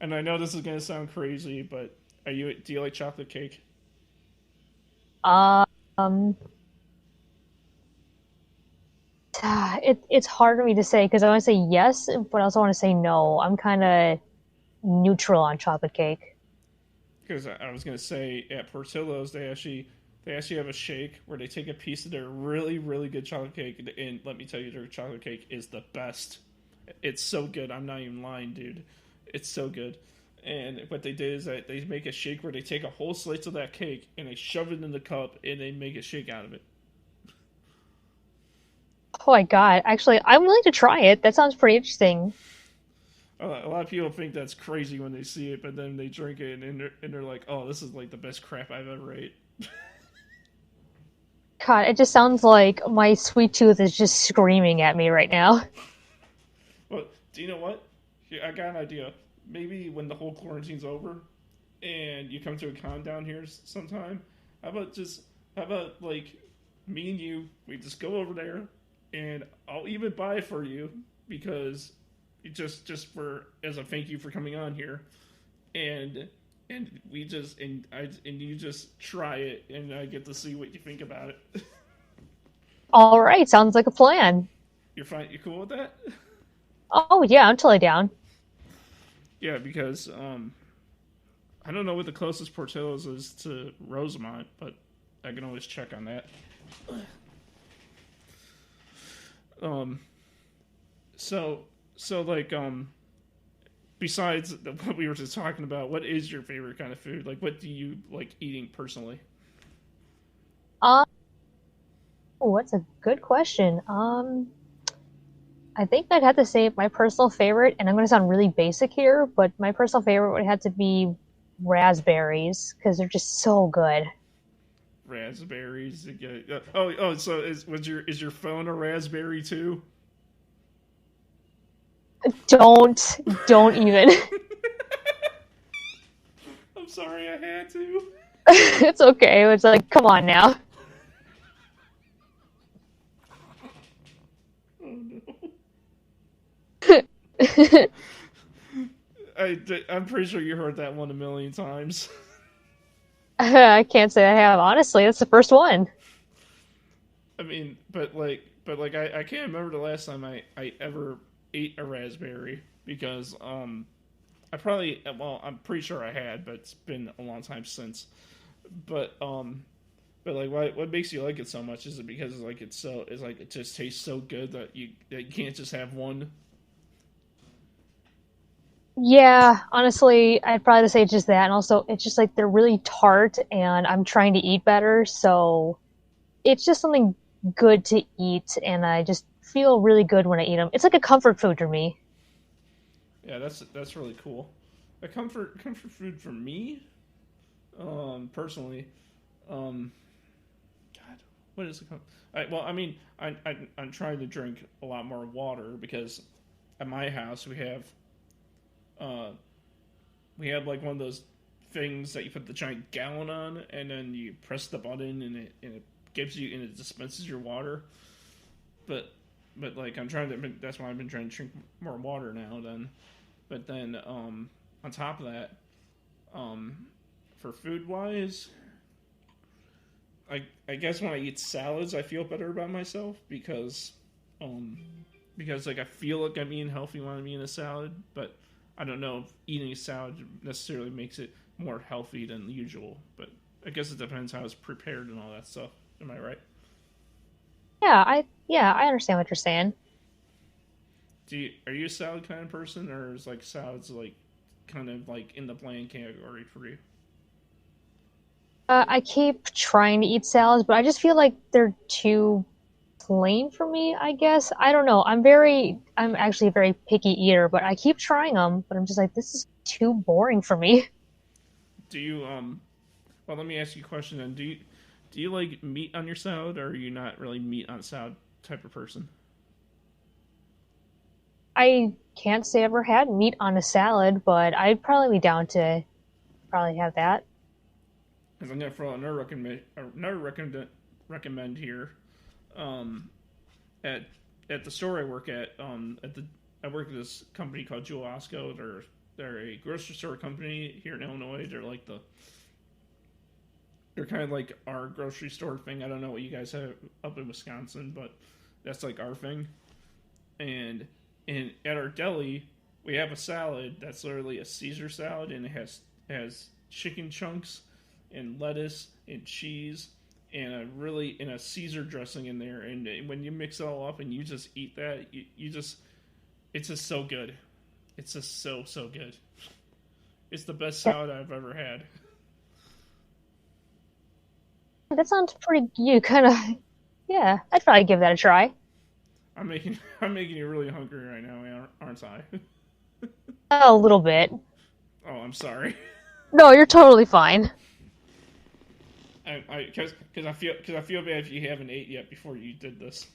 and I know this is gonna sound crazy, but do you like chocolate cake? Um, it's hard for me to say because I want to say yes, but I also want to say no. I'm kind of neutral on chocolate cake. Because I was gonna say at Portillo's they actually have a shake where they take a piece of their really really good chocolate cake, and let me tell you, their chocolate cake is the best. It's so good. I'm not even lying, dude. It's so good. And what they did is that they make a shake where they take a whole slice of that cake and they shove it in the cup and they make a shake out of it. Oh my god! Actually, I'm willing to try it. That sounds pretty interesting. A lot of people think that's crazy when they see it, but then they drink it and they're like, "Oh, this is like the best crap I've ever ate." God, it just sounds like my sweet tooth is just screaming at me right now. Well, do you know what? Here, I got an idea. Maybe when the whole quarantine's over and you come to a con down here sometime, how about just how about like me and you? We just go over there, and I'll even buy it for you because just for as a thank you for coming on here, and we just and you just try it, and I get to see what you think about it. All right, sounds like a plan. You're fine. You cool with that? Oh yeah, I'm totally down. Yeah, because I don't know what the closest Portillo's is to Rosemont, but I can always check on that. Um, so like besides what we were just talking about, what is your favorite kind of food? Like, what do you like eating personally? Um, oh, that's a good question. I think I'd have to say my personal favorite, and I'm going to sound really basic here, but my personal favorite would have to be raspberries because they're just so good. Raspberries. Oh. So is your phone a raspberry too? Don't even. I'm sorry, I had to. It's okay. It's like, come on now. Oh no. I I'm pretty sure you heard that one a million times. can't say I have. Honestly, that's the first one. I mean, but like, I can't remember the last time I ever ate a raspberry because I probably well I'm pretty sure I had, but it's been a long time since. But but like what makes you like it so much? Is it because it's like it just tastes so good that you can't just have one? Yeah, honestly, I'd probably say just that. And also, it's just like they're really tart, and I'm trying to eat better. So it's just something good to eat, and I just feel really good when I eat them. It's like a comfort food for me. Yeah, that's really cool. A comfort food for me, personally, um, God, what is well, I mean, I'm trying to drink a lot more water because at my house uh, we have like one of those things that you put the giant gallon on, and then you press the button, and it gives you and it dispenses your water. But like I'm trying to, that's why I've been trying to drink more water now. But then on top of that, um, for food wise, I guess when I eat salads, I feel better about myself um, because like I feel like I'm eating healthy when I'm eating a salad, but I don't know if eating a salad necessarily makes it more healthy than usual. But I guess it depends how it's prepared and all that stuff. Am I right? Yeah, I understand what you're saying. Are you a salad kind of person, or is like salads like kind of like in the bland category for you? I keep trying to eat salads, but I just feel like they're too plain for me, I guess. I don't know. I'm actually a very picky eater, but I keep trying them, but I'm just like, this is too boring for me. Do you Well, let me ask you a question then. Do you like meat on your salad, or are you not really meat on salad type of person? I can't say I ever had meat on a salad, but I'd probably be down to probably have that. Because I'm gonna throw another recommend here. Um, at at the store I work at I work at this company called Jewel Osco. They're a grocery store company here in Illinois. They're kind of like our grocery store thing. I don't know what you guys have up in Wisconsin, but that's like our thing. And at our deli, we have a salad that's literally a Caesar salad, and it has chicken chunks and lettuce and cheese and a Caesar dressing in there. And when you mix it all up and you just eat that, it's just so good. It's just so good. It's the best salad I've ever had. That sounds pretty. You kind of, yeah. I'd probably give that a try. I'm making you really hungry right now, aren't I? A little bit. Oh, I'm sorry. No, you're totally fine. Because I feel bad if you haven't ate yet before you did this.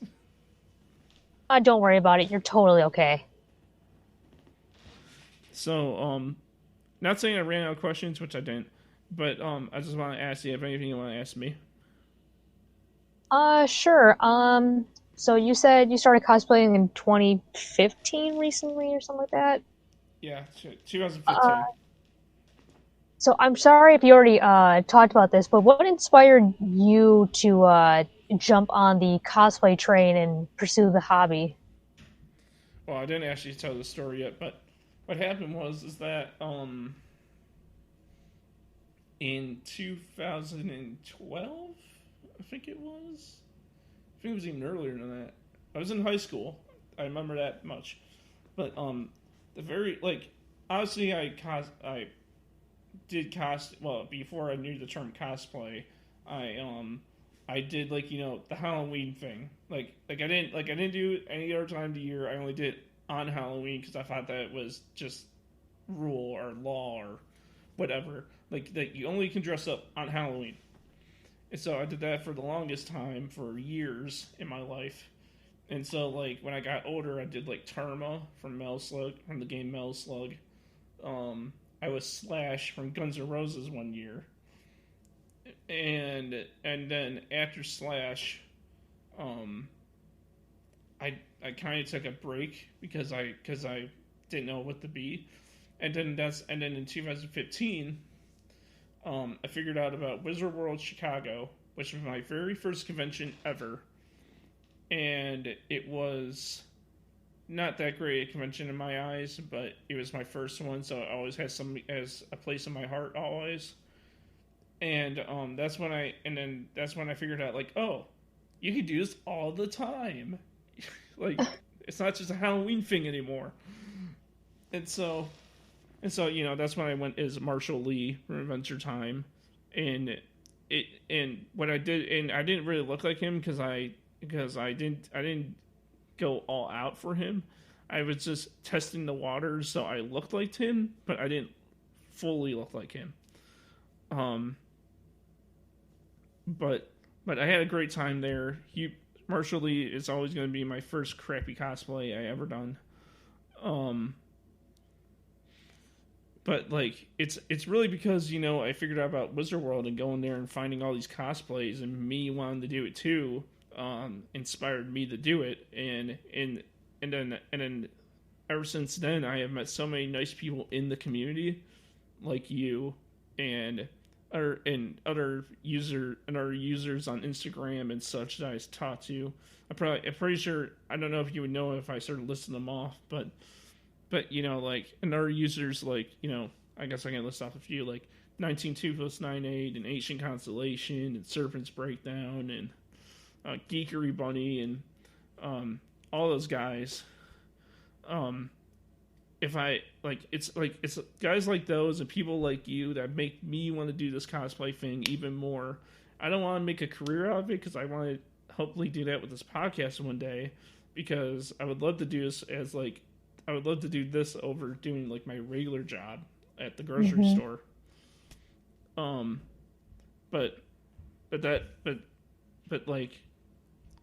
Don't worry about it. You're totally okay. So, not saying I ran out of questions, which I didn't, but I just want to ask you if anything you want to ask me. Sure. So you said you started cosplaying in 2015 recently or something like that? Yeah, 2015. So I'm sorry if you already talked about this, but what inspired you to jump on the cosplay train and pursue the hobby? Well, I didn't actually tell the story yet, but what happened is that in 2012, I think it was even earlier than that. I was in high school. I remember that much. But obviously I did before I knew the term cosplay, I did the Halloween thing. Like I didn't do it any other time of the year. I only did it on Halloween because I thought that was just rule or law or whatever. Like that you only can dress up on Halloween. And so I did that for the longest time, for years in my life. And so, when I got older, I did, Tarma from the game Metal Slug. I was Slash from Guns N' Roses one year. And then after Slash, I kind of took a break because I didn't know what to be. And then in 2015... I figured out about Wizard World Chicago, which was my very first convention ever. And it was not that great a convention in my eyes, but it was my first one, so it always has a place in my heart always. And that's when I figured out, oh, you can do this all the time. It's not just a Halloween thing anymore. And so, that's when I went as Marshall Lee from Adventure Time, and what I did, and I didn't really look like him because I didn't go all out for him. I was just testing the waters, so I looked like him, but I didn't fully look like him. But I had a great time there. Marshall Lee is always going to be my first crappy cosplay I ever done. But it's really because I figured out about Wizard World and going there and finding all these cosplays and me wanting to do it too, inspired me to do it, and then ever since then I have met so many nice people in the community, like you and other users on Instagram and such that I talked to. I'm pretty sure, I don't know if you would know if I started listing them off, but and our users, I guess I can list off a few, 192+98 and Ancient Constellation and Serpent's Breakdown and Geekery Bunny and all those guys. It's guys like those and people like you that make me want to do this cosplay thing even more. I don't want to make a career out of it because I want to hopefully do that with this podcast one day, because I would love to do this I would love to do this over doing my regular job at the grocery store. But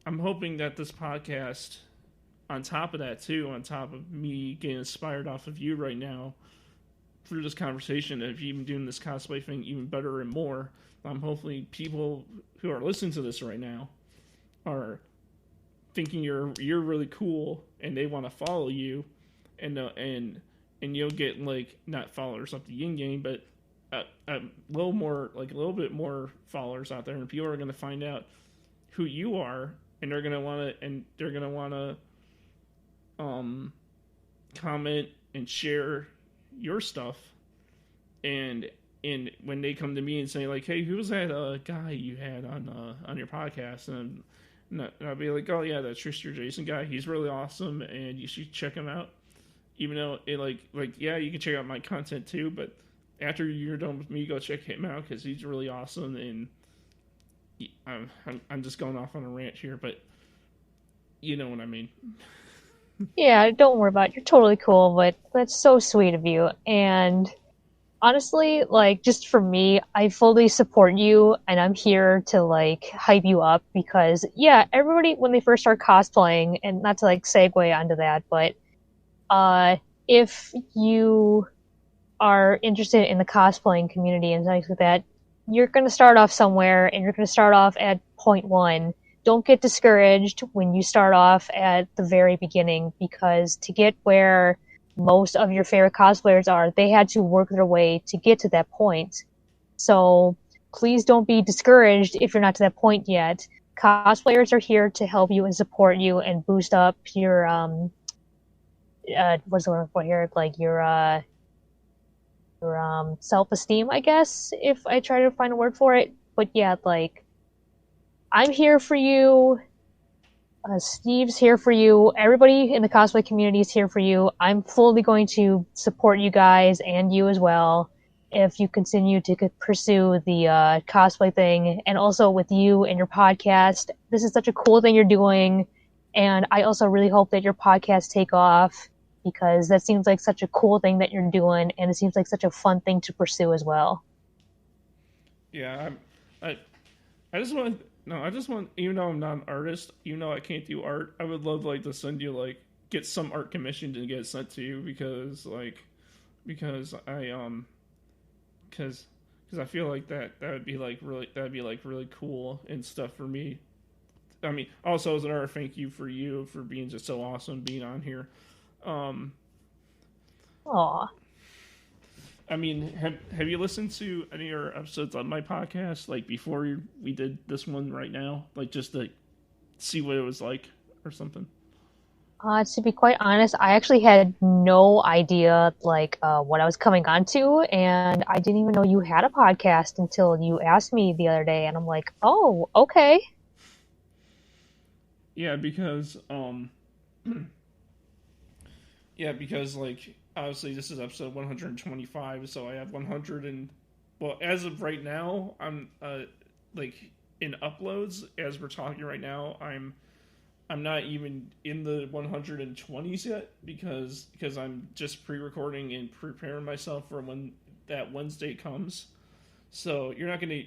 I'm hoping that this podcast, on top of that too, on top of me getting inspired off of you right now through this conversation, of even doing this cosplay thing even better and more, hopefully people who are listening to this right now are thinking you're really cool and they want to follow you, and you'll get like not followers up the in game, but a little bit more followers out there, and people are going to find out who you are, and they're going to want to comment and share your stuff, and when they come to me and say like, hey, who's that guy you had on your podcast, and I'll be like, oh yeah, that Tricksterjason guy, he's really awesome and you should check him out. Even though it like yeah, you can check out my content too, but after you're done with me, go check him out because he's really awesome. And I'm just going off on a rant here, but you know what I mean. Yeah, don't worry about it. You're totally cool, but that's so sweet of you. And honestly, like, just for me, I fully support you, and I'm here to, like, hype you up because, yeah, everybody, when they first start cosplaying, and not to, like, segue onto that, but if you are interested in the cosplaying community and things like that, you're going to start off somewhere, and you're going to start off at point one. Don't get discouraged when you start off at the very beginning, because to get where most of your favorite cosplayers are, they had to work their way to get to that point. So please don't be discouraged if you're not to that point yet. Cosplayers are here to help you and support you and boost up your what's the word for here? Like your self-esteem, I guess, if I try to find a word for it. But yeah, like, I'm here for you. Steve's here for you. Everybody in the cosplay community is here for you. I'm fully going to support you guys and you as well if you continue to pursue the cosplay thing, and also with you and your podcast. This is such a cool thing you're doing, and I also really hope that your podcast take off, because that seems like such a cool thing that you're doing, and it seems like such a fun thing to pursue as well. Yeah, I just want. No, I just want, even though I'm not an artist, even though I can't do art, I would love like to send you like get some art commissioned and get it sent to you because I feel like that would be like really cool and stuff for me. I mean, also as an artist, thank you for being just so awesome being on here. Aw. I mean, have you listened to any of your episodes on my podcast, like before we did this one right now, like just to see what it was like or something? To be quite honest, I actually had no idea like what I was coming onto, and I didn't even know you had a podcast until you asked me the other day, and I'm like, oh, okay. Yeah, because like, obviously this is episode 125, so I have 100 and, well, as of right now, I'm like in uploads as we're talking right now, I'm not even in the 120s yet because I'm just pre-recording and preparing myself for when that Wednesday comes. So you're not gonna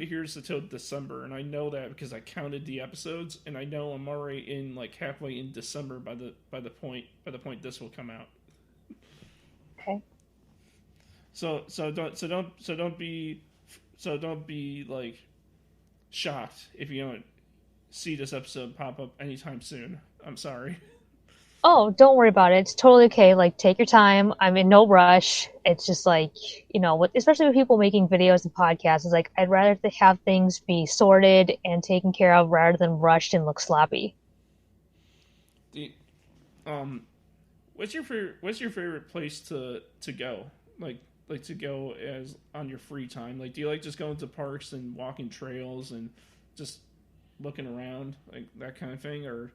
hear this until December, and I know that because I counted the episodes, and I know I'm already in like halfway in December by the point this will come out. Okay. So don't be like shocked if you don't see this episode pop up anytime soon. I'm sorry. Oh, don't worry about it. It's totally okay. Like, take your time. I'm in no rush. It's just like, especially with people making videos and podcasts, it's like, I'd rather have things be sorted and taken care of rather than rushed and look sloppy. What's your favorite place to go? Like to go as on your free time? Like, do you like just going to parks and walking trails and just looking around, like that kind of thing, or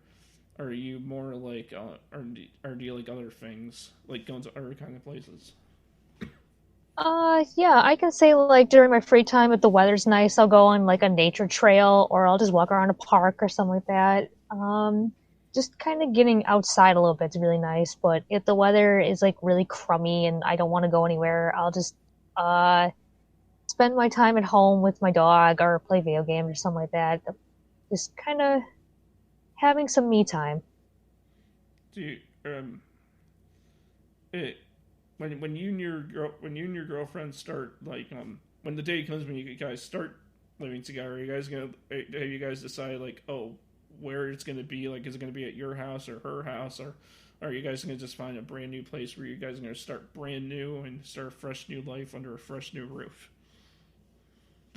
are you more like, or do you like other things, like going to other kind of places? Yeah, I can say like during my free time, if the weather's nice, I'll go on like a nature trail, or I'll just walk around a park or something like that. Just kind of getting outside a little bit is really nice. But if the weather is like really crummy and I don't want to go anywhere, I'll just spend my time at home with my dog or play video games or something like that. Just kind of having some me time. Do you, when you and your girlfriend start, like, when the day comes when you guys start living together, are you guys gonna have you guys decide like, oh, where it's going to be? Like, is it going to be at your house or her house, or are you guys going to just find a brand new place where you guys are going to start brand new and start a fresh new life under a fresh new roof?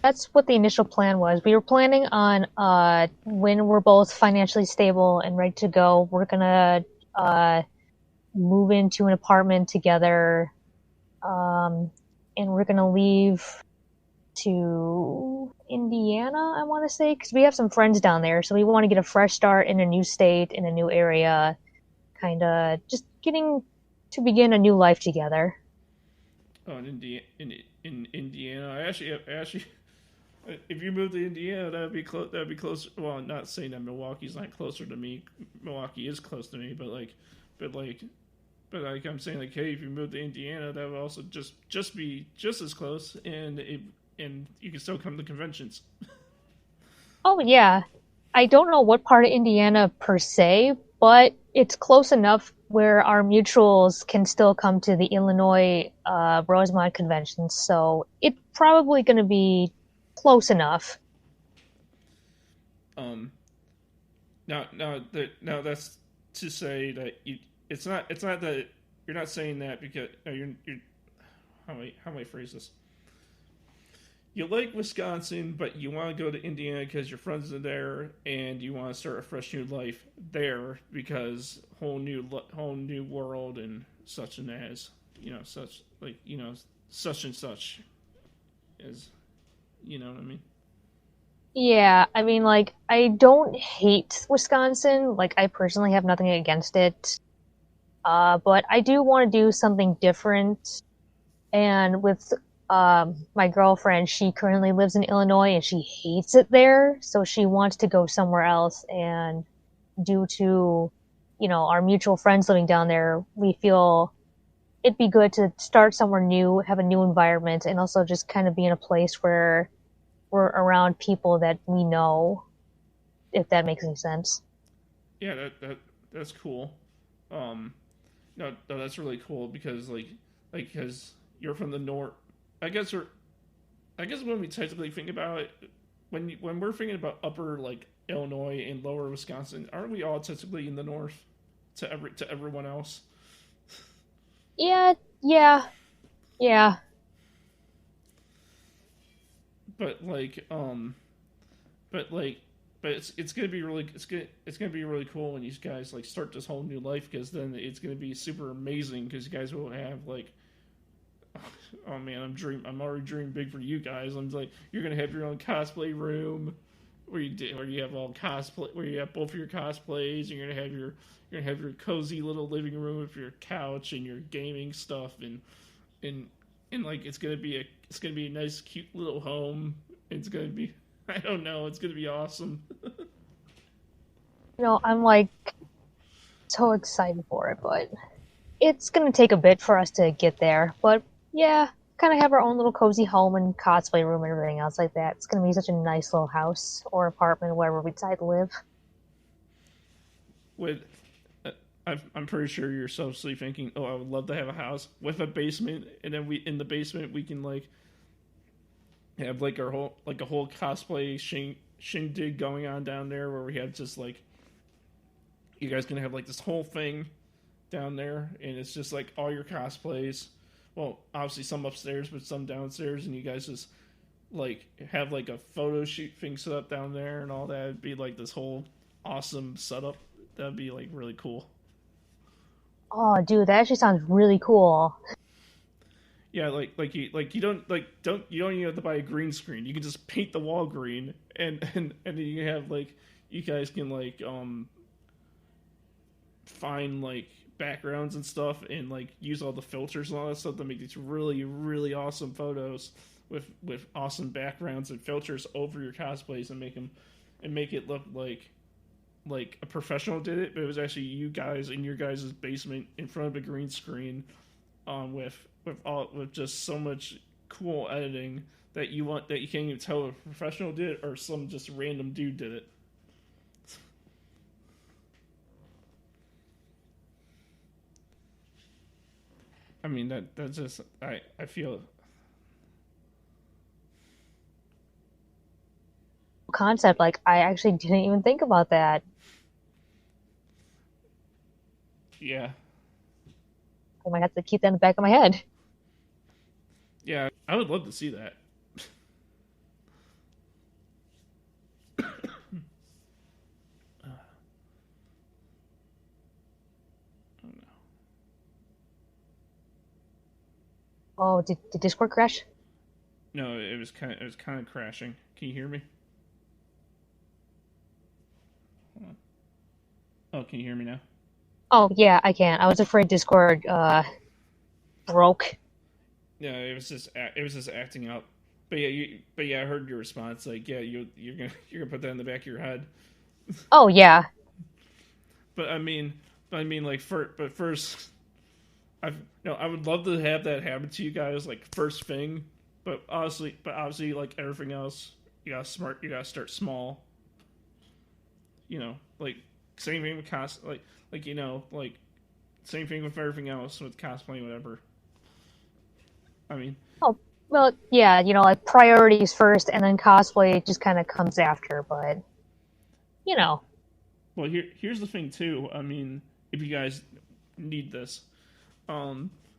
That's what the initial plan was. We were planning on when we're both financially stable and ready to go, we're gonna move into an apartment together, and we're gonna leave to Indiana, I want to say, because we have some friends down there, so we want to get a fresh start in a new state, in a new area, kind of just getting to begin a new life together. Oh, in Indiana, I actually, if you moved to Indiana, that'd be close. That'd be closer. Well, I'm not saying that Milwaukee's not closer to me. Milwaukee is close to me, but like, but like I'm saying, like, hey, if you moved to Indiana, that would also just be just as close, and you can still come to conventions. Oh, yeah. I don't know what part of Indiana per se, but it's close enough where our mutuals can still come to the Illinois Rosemont convention. So it's probably going to be close enough. Um, now that's to say that it's not that you're not saying that because no, you're how do I phrase this? You like Wisconsin, but you want to go to Indiana because your friends are there, and you want to start a fresh new life there because whole new world and such and as such such and such as what I mean. Yeah, I mean, like, I don't hate Wisconsin. Like, I personally have nothing against it. But I do want to do something different. And with my girlfriend, she currently lives in Illinois and she hates it there. So she wants to go somewhere else. And due to, our mutual friends living down there, we feel it'd be good to start somewhere new, have a new environment, and also just kind of be in a place where we're around people that we know, if that makes any sense. Yeah, that's cool. Um, no, that's really cool because because you're from the north. I guess we're I guess when we technically think about it, when we're thinking about upper like Illinois and lower Wisconsin, aren't we all technically in the north to everyone else? Yeah, yeah, yeah. But but like, but it's gonna be really it's gonna be really cool when you guys like start this whole new life because then it's gonna be super amazing because you guys will have like oh man, I'm already dreaming big for you guys. I'm like you're gonna have your own cosplay room where you have all cosplay where you have both of your cosplays. And you're gonna have your cozy little living room with your couch and your gaming stuff and and like it's gonna be a nice cute little home. It's gonna be I don't know, it's gonna be awesome. I'm like so excited for it, but it's gonna take a bit for us to get there. But yeah, kind of have our own little cozy home and cosplay room and everything else like that. It's gonna be such a nice little house or apartment, wherever we decide to live. With I'm pretty sure you're selfishly thinking, oh, I would love to have a house with a basement, and then we in the basement we can like have like a whole cosplay shindig going on down there where we have just like you guys can have like this whole thing down there, and it's just like all your cosplays. Well, obviously some upstairs, but some downstairs, and you guys just like have like a photo shoot thing set up down there and all that. It'd be like this whole awesome setup. That'd be like really cool. Oh, dude, that actually sounds really cool. Yeah, you don't you don't even have to buy a green screen. You can just paint the wall green, and then you can have like you guys can like find like backgrounds and stuff and like use all the filters and all that stuff to make these really awesome photos with awesome backgrounds and filters over your cosplays and make it look like a professional did it, but it was actually you guys in your guys' basement in front of a green screen, with just so much cool editing that you can't even tell if a professional did it or some just random dude did it. I mean that's just I feel concept. Like, I actually didn't even think about that. Yeah, I might have to keep that in the back of my head. yeah, I would love to see that. Oh, no. Oh, did Discord crash? No, it was kind of crashing. Can you hear me? Hold on. Oh, can you hear me now? Oh, yeah, I can. I was afraid Discord broke. Yeah, it was just acting up. But yeah, I heard your response. Like, yeah, you're gonna put that in the back of your head. Oh, yeah. But I mean, like, first, I've no, I would love to have that happen to you guys, like first thing. But obviously, like everything else, you gotta start small. Like same thing with like same thing with everything else with cosplay, whatever. I mean, Oh, well, yeah, like priorities first, and then cosplay just kind of comes after. But you know, well, here's the thing too. I mean, if you guys need this,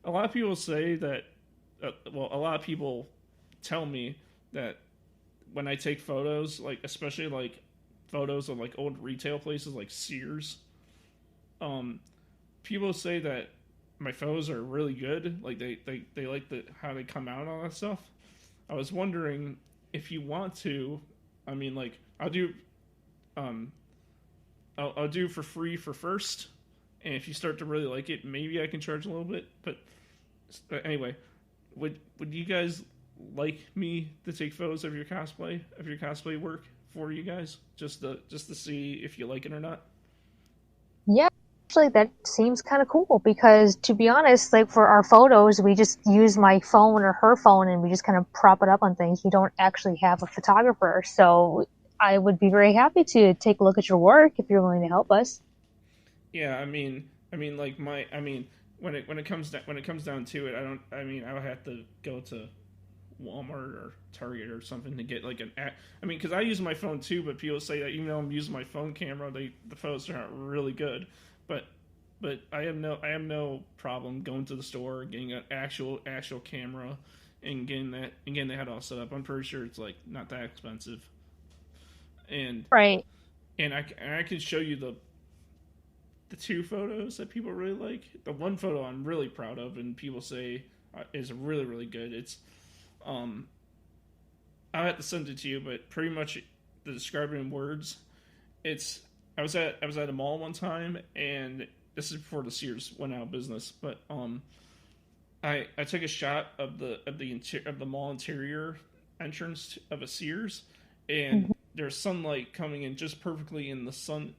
a lot of people say that. A lot of people tell me that when I take photos, like especially like photos of like old retail places like Sears, um, people say that my photos are really good. Like they like how they come out and all that stuff. I was wondering if you want to. I mean, like um I'll do for free for first, and if you start to really like it, maybe I can charge a little bit. But anyway, would you guys like me to take photos of your cosplay work for you guys, just to see if you like it or not? yeah, actually, that seems kind of cool because, to be honest, like for our photos, we just use my phone or her phone, and we just kind of prop it up on things. We don't actually have a photographer, so I would be very happy to take a look at your work if you're willing to help us. Yeah, like when it comes down to it, I don't. I mean, I would have to go to Walmart or Target or something to get like I mean, because I use my phone too, but people say that even though I'm using my phone camera, the photos are not really good. But I have no problem going to the store, getting an actual camera, and getting that all set up. I'm pretty sure it's like not that expensive, and Right. I can show you the two photos that people really like. The one photo I'm really proud of, and people say is really really good. It's um I'll have to send it to you, but pretty much to describe it in words, it's I was at a mall one time, and this is before the Sears went out of business, but I took a shot of the mall interior entrance of a Sears, and Mhm. there's sunlight coming in just perfectly in the sun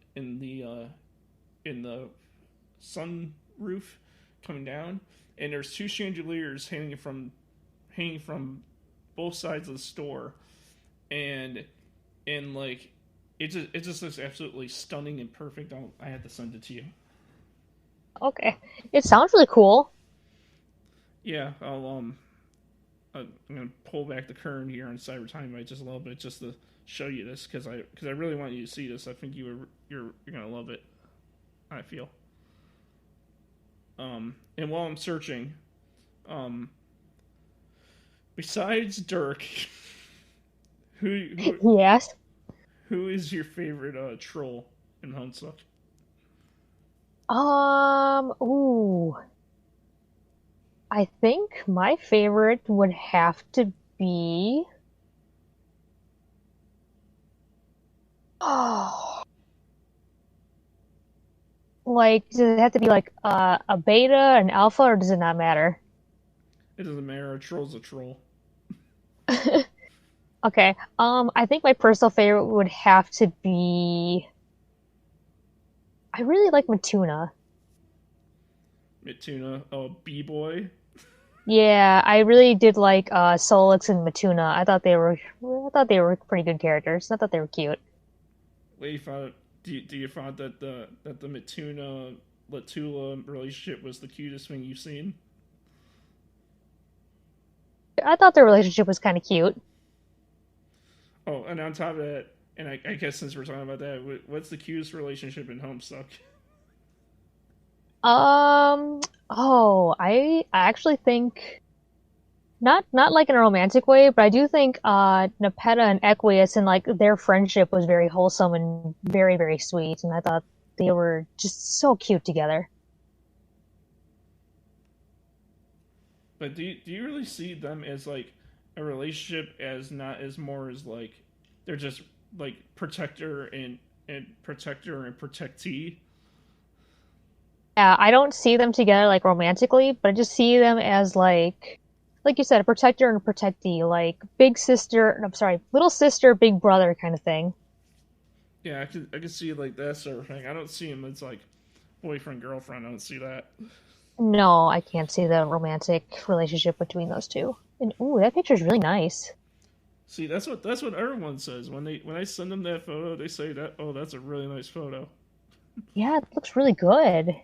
roof coming down, and there's two chandeliers hanging from both sides of the store, and like it just looks absolutely stunning and perfect. I had to send it to you. Okay. It sounds really cool. Yeah, I'm gonna pull back the curtain here on Cyber Timebite just a little bit just to show you this because I really want you to see this. I think you're gonna love it. I feel. And while I'm searching, um, besides Dirk, who who Yes. who is your favorite troll in Hunsuck? Ooh. I think my favorite would have to be. Oh, like, does it have to be like a beta, an alpha, or does it not matter? It doesn't matter. A troll's a troll. Okay. I think my personal favorite would have to be. I really like Matuna. Mituna, oh B-boy. Yeah, I really did like Solix and Matuna. I thought they were pretty good characters. I thought they were cute. Wait, do you find that the Mituna Latula relationship was the cutest thing you've seen? I thought their relationship was kind of cute. Oh, and on top of that, And I guess since we're talking about that, what's the cutest relationship in Homestuck? Um, I actually think not like in a romantic way, but I do think Nepeta and Equius and like their friendship was very wholesome and very, very sweet, and I thought they were just so cute together. But do you really see them as like a relationship as not as more as like they're just like protector and protectee? Yeah, I don't see them together like romantically, but I just see them as like you said, a protector and a protectee, like big sister, I'm sorry, little sister, big brother kind of thing. Yeah, I could see like that sort of thing. I don't see him as like boyfriend girlfriend. I don't see that. No, I can't see the romantic relationship between those two. And ooh, that picture's really nice. See, that's what everyone says when I send them that photo. They say that oh, that's a really nice photo. Yeah, it looks really good.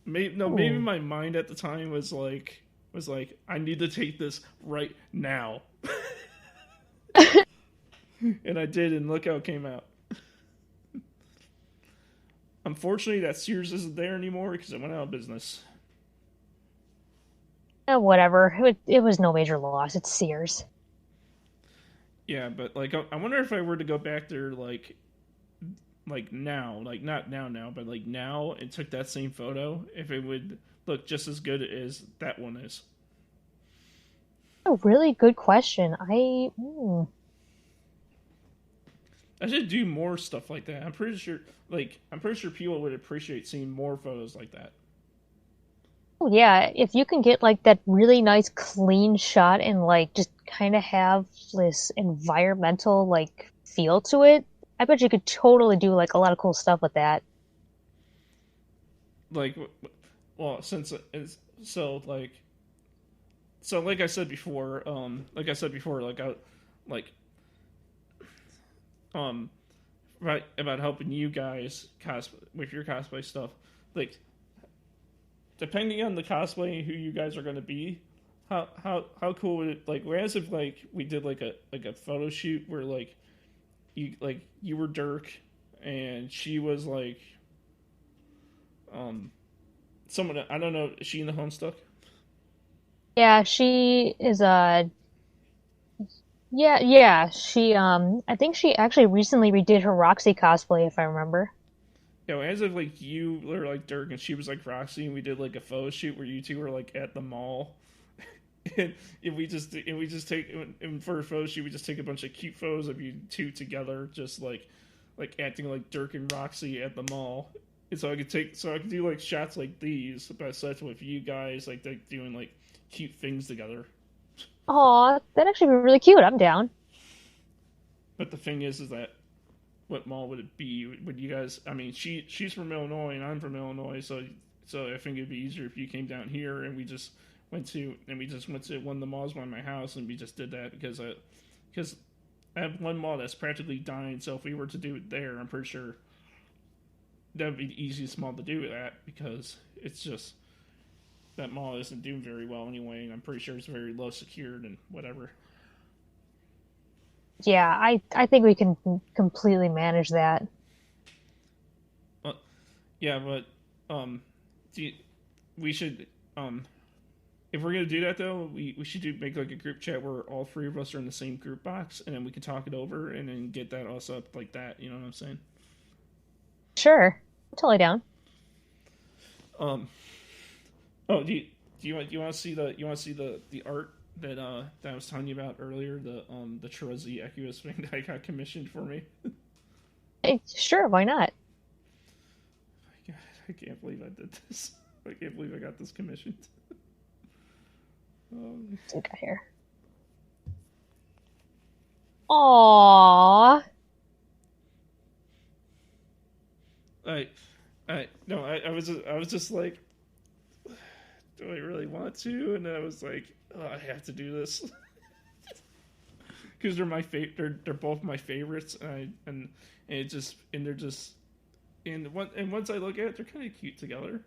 Maybe Ooh. my mind at the time was like I need to take this right now, and I did, and look how it came out. Unfortunately, that Sears isn't there anymore because it went out of business. Whatever. It was no major loss. It's Sears. Yeah, but like I wonder if I were to go back there like now, like not now, but like now, and took that same photo, if it would look just as good as that one is. A really good question. I should do more stuff like that. I'm pretty sure people would appreciate seeing more photos like that. Oh yeah, if you can get like that really nice clean shot and like just kind of have this environmental like feel to it, I bet you could totally do like a lot of cool stuff with that. Like, well, since it's so like I said before, like I like um right about helping you guys with your cosplay stuff. Like, depending on the cosplay who you guys are going to be, how cool would it like? Whereas if like we did like a photo shoot where you were Dirk and she was like um someone I don't know. Is she in the Homestuck? Yeah, she is yeah, she I think she actually recently redid her Roxy cosplay if I remember. You know, as if like you were like Dirk and she was like Roxy, and we did like a photo shoot where you two were like at the mall, and if we just take and for a photo shoot we just take a bunch of cute photos of you two together, just like acting like Dirk and Roxy at the mall. And so I could do like shots like these, but such with you guys like doing like cute things together. Aw, that'd actually be really cute. I'm down. But the thing is that what mall would it be? Would you guys? I mean, she's from Illinois and I'm from Illinois, so I think it'd be easier if you came down here and we just went to one of the malls by my house and we just did that because I have one mall that's practically dying. So if we were to do it there, I'm pretty sure that would be the easiest mall to do that because it's just that mall isn't doing very well anyway, and I'm pretty sure it's very low secured and whatever. Yeah, I think we can completely manage that. Well, yeah, but do you, we should if we're gonna do that though, we should make like a group chat where all three of us are in the same group box, and then we can talk it over and then get that all set up like that. You know what I'm saying? Sure. I'm totally down. Um. Oh, do you want to see the art that I was telling you about earlier? The Trezzy Equus thing that I got commissioned for me. Hey, sure, why not? God, I can't believe I did this. I can't believe I got this commissioned. Um, What do we got here? Aww. I, I was just like, do I really want to? And then I was like, oh, I have to do this because they're both my favorites, and it just and they're just and once I look at it, they're kind of cute together.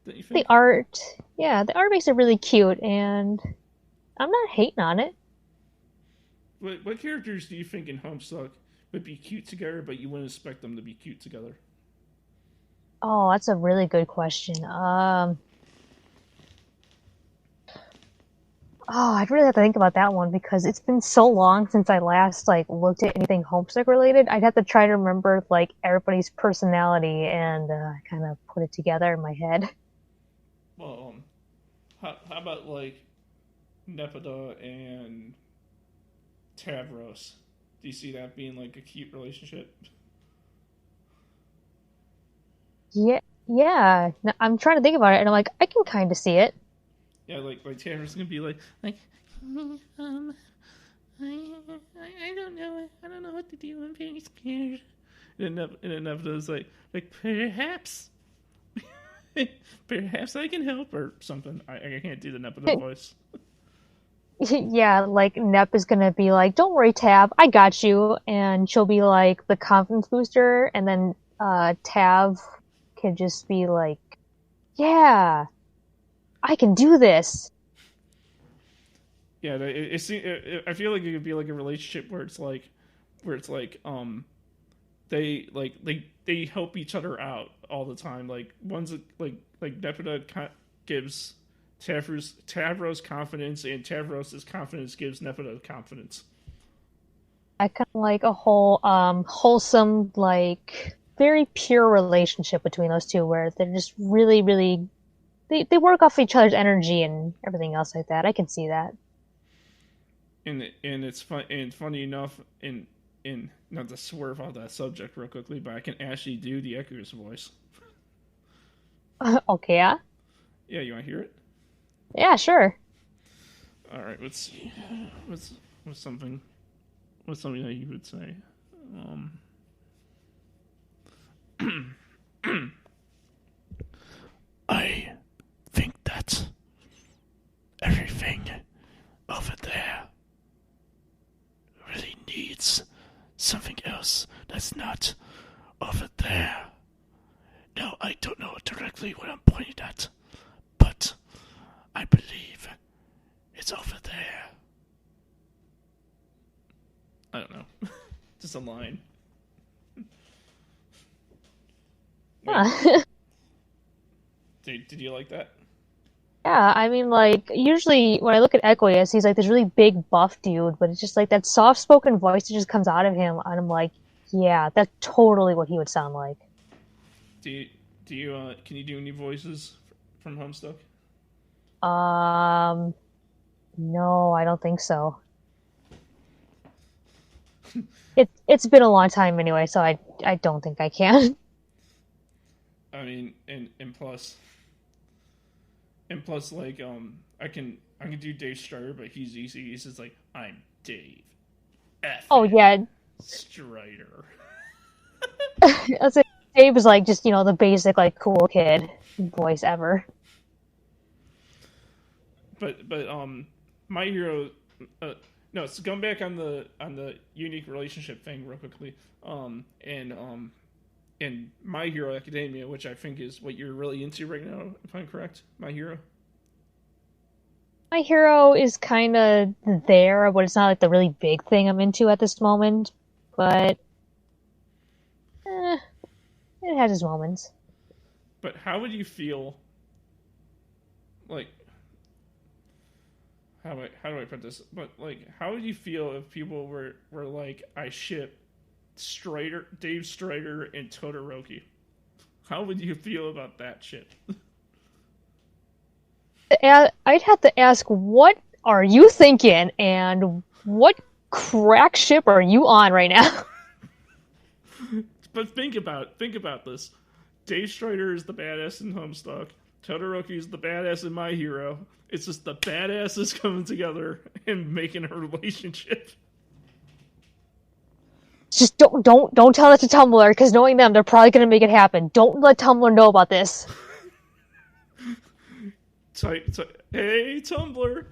Don't you The think? art, yeah, the art makes it really cute, and I'm not hating on it. what characters do you think in Homestuck would be cute together, but you wouldn't expect them to be cute together? Oh, that's a really good question. Oh, I'd really have to think about that one because it's been so long since I last like looked at anything Homestuck related. I'd have to try to remember like everybody's personality and kind of put it together in my head. Well, how about like Nepeta and Tavros? Do you see that being like a cute relationship? Yeah, yeah. I'm trying to think about it, and I'm like, I can kind of see it. Yeah, like Tavros gonna be like um I don't know, I don't know what to do. I'm very scared. And then Nepeta's like perhaps perhaps I can help or something. I can't do the Nepeta voice. Yeah, like Nep is gonna be like, "Don't worry, Tab, I got you," and she'll be like the confidence booster, and then Tav can just be like, "Yeah, I can do this." Yeah, I feel like it could be like a relationship where it's like they help each other out all the time. Like one's like Nepeta gives Tavros confidence, and Tavros's confidence gives Nepeta confidence. I kind of like a whole wholesome, like very pure relationship between those two, where they're just really, really they work off each other's energy and everything else like that. I can see that. And it's fun and funny enough in not to swerve off that subject real quickly, but I can actually do the Echo's voice. Okay, yeah, Yeah, you want to hear it? yeah, sure. All right, let's see. What's what's something what's something that you would say? I think that everything over there really needs something else that's not over there. No, I don't know directly what I'm pointing at, but I believe it's over there. I don't know. Just a line. Huh. Did you like that? Yeah, I mean, like, usually when I look at Equius, he's like this really big buff dude, but it's just like that soft spoken voice that just comes out of him, and I'm like, yeah, that's totally what he would sound like. Do you, can you do any voices from Homestuck? Um, no, I don't think so. It's been a long time anyway, so I don't think I can. I mean, and plus, like, I can do Dave Strider, but he's easy. He's just like, I'm Dave. F. Oh yeah, Strider. that's it. Dave was like just the basic like cool kid voice ever. But My Hero. No, so going back on the unique relationship thing real quickly. And My Hero Academia, which I think is what you're really into right now, if I'm correct. My Hero. My Hero is kind of there, but it's not like the really big thing I'm into at this moment. But it has its moments. But how would you feel? Like, how do I put this? But like, how would you feel if people were like, I ship Dave Strider, and Todoroki? How would you feel about that shit? I'd have to ask, what are you thinking, and what crack ship are you on right now? But think about this. Dave Strider is the badass in Homestuck. Todoroki is the badass in My Hero. It's just the badasses coming together and making a relationship. Just don't tell that to Tumblr, because knowing them, they're probably gonna make it happen. Don't let Tumblr know about this. Hey, Tumblr.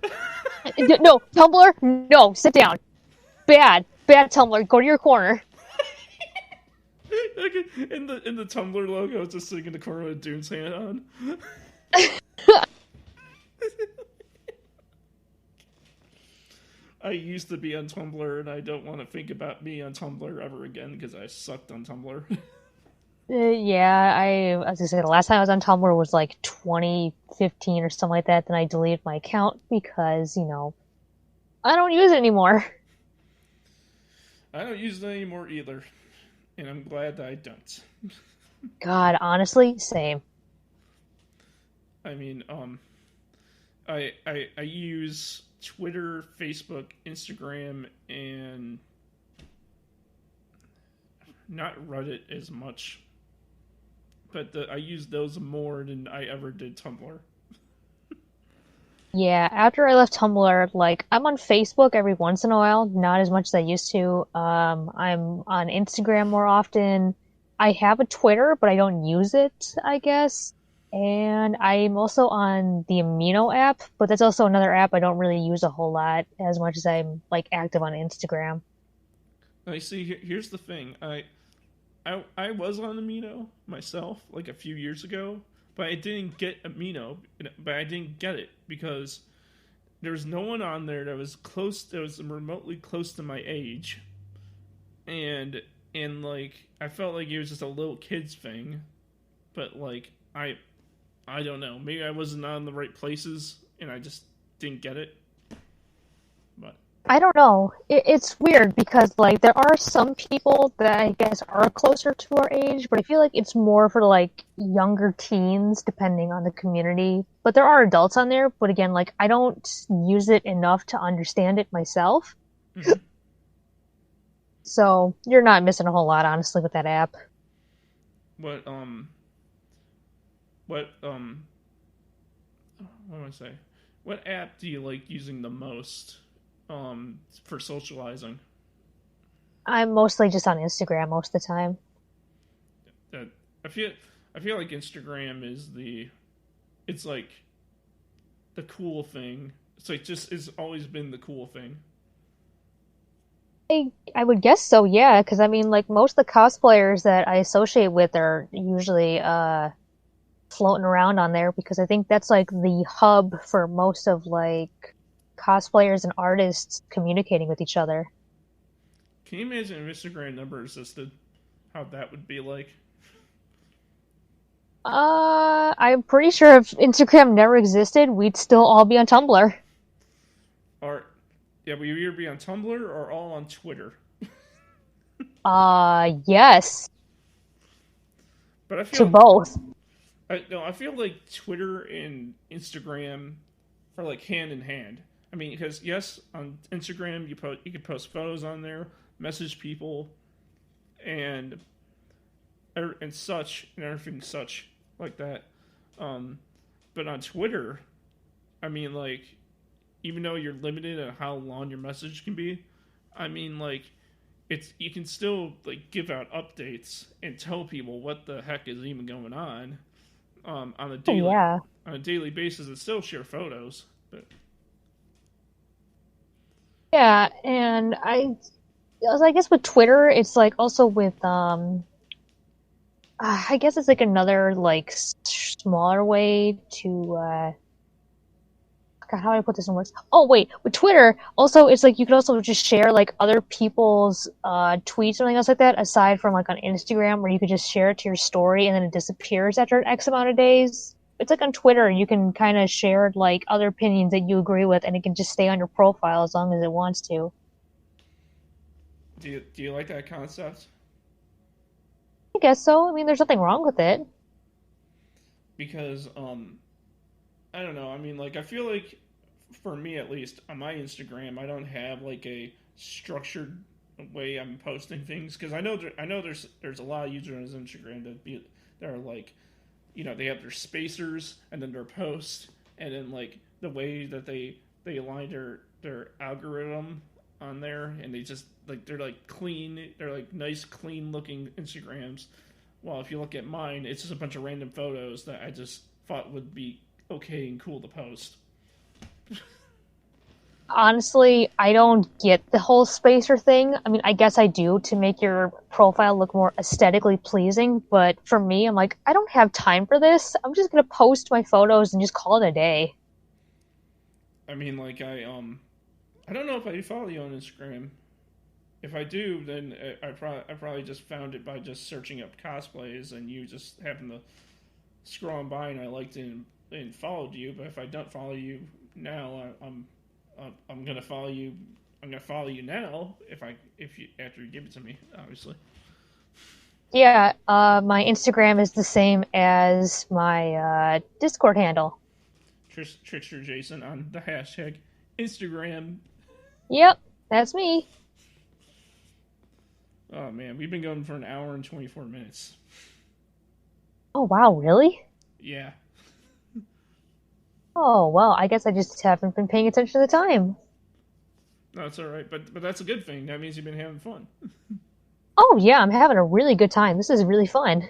No, Tumblr, no, sit down. Bad Tumblr, go to your corner. in the Tumblr logo, it's just sitting in the corner with Dune's hand on. I used to be on Tumblr, and I don't want to think about me on Tumblr ever again because I sucked on Tumblr. Yeah, as I said, the last time I was on Tumblr was like 2015 or something like that. Then I deleted my account because, I don't use it anymore. I don't use it anymore either, and I'm glad that I don't. God, honestly, same. I mean, I use Twitter, Facebook, Instagram, and not Reddit as much, but I use those more than I ever did Tumblr. Yeah, after I left Tumblr, like I'm on Facebook every once in a while, not as much as I used to. I'm on Instagram more often. I have a Twitter, but I don't use it, I guess. And I'm also on the Amino app, but that's also another app I don't really use a whole lot as much as I'm like active on Instagram. I see. Here's the thing. I was on Amino myself like a few years ago, but I didn't get Amino. But I didn't get it because there was no one on there that was close. That was remotely close to my age, and like I felt like it was just a little kids thing. But like I don't know. Maybe I wasn't on the right places, and I just didn't get it. But I don't know. It's weird because like there are some people that I guess are closer to our age, but I feel like it's more for like younger teens, depending on the community. But there are adults on there. But again, like I don't use it enough to understand it myself. mm-hmm. So you're not missing a whole lot, honestly, with that app. what what what do I say? What app do you like using the most for socializing? I'm mostly just on Instagram most of the time. That I feel like Instagram is it's like the cool thing. It's like just it's always been the cool thing. I would guess so, yeah, because I mean, like most of the cosplayers that I associate with are usually floating around on there because I think that's like the hub for most of like cosplayers and artists communicating with each other. Can you imagine if Instagram never existed? How that would be like? I'm pretty sure if Instagram never existed, we'd still all be on Tumblr. Or yeah, we either be on Tumblr or all on Twitter. Yes, But I to feel both. I feel like Twitter and Instagram are like hand in hand. I mean, because yes, on Instagram you can post photos on there, message people, and such and everything such like that. But on Twitter, I mean, like, even though you're limited on how long your message can be, I mean, like, you can still like give out updates and tell people what the heck is even going on on a Oh, yeah. basis, and still share photos. But Yeah, and I guess with Twitter, it's like also with I guess it's like another like smaller way to God, how do I put this in words? Oh wait, with Twitter, also it's like you could also just share like other people's tweets or something else like that, aside from like on Instagram where you could just share it to your story and then it disappears after an X amount of days. It's like on Twitter, you can kind of share like other opinions that you agree with, and it can just stay on your profile as long as it wants to. do you like that concept? I guess so. I mean, there's nothing wrong with it. Because I don't know. I mean, like, I feel like for me at least on my Instagram, I don't have like a structured way I'm posting things because I know there's a lot of users on Instagram that are like, they have their spacers and then their posts and then like the way that they align their algorithm on there, and they just like they're like clean, they're like nice clean looking Instagrams. Well, if you look at mine, it's just a bunch of random photos that I just thought would be okay and cool to post. Honestly, I don't get the whole spacer thing. I mean, I guess I do to make your profile look more aesthetically pleasing, but for me, I'm like, I don't have time for this. I'm just gonna post my photos and just call it a day. I mean, like I don't know if I follow you on Instagram. If I do, then I probably just found it by just searching up cosplays, and you just happen to scroll on by, and I liked it and followed you. But if I don't follow you now, I'm gonna follow you. I'm gonna follow you now if you after you give it to me, obviously. Yeah, my Instagram is the same as my Discord handle. Tricksterjason on the hashtag Instagram. Yep, that's me. Oh man, we've been going for an hour and 24 minutes. Oh wow, really? Yeah. Oh well, I guess I just haven't been paying attention to the time. No, it's all right, but that's a good thing. That means you've been having fun. Oh yeah, I'm having a really good time. This is really fun.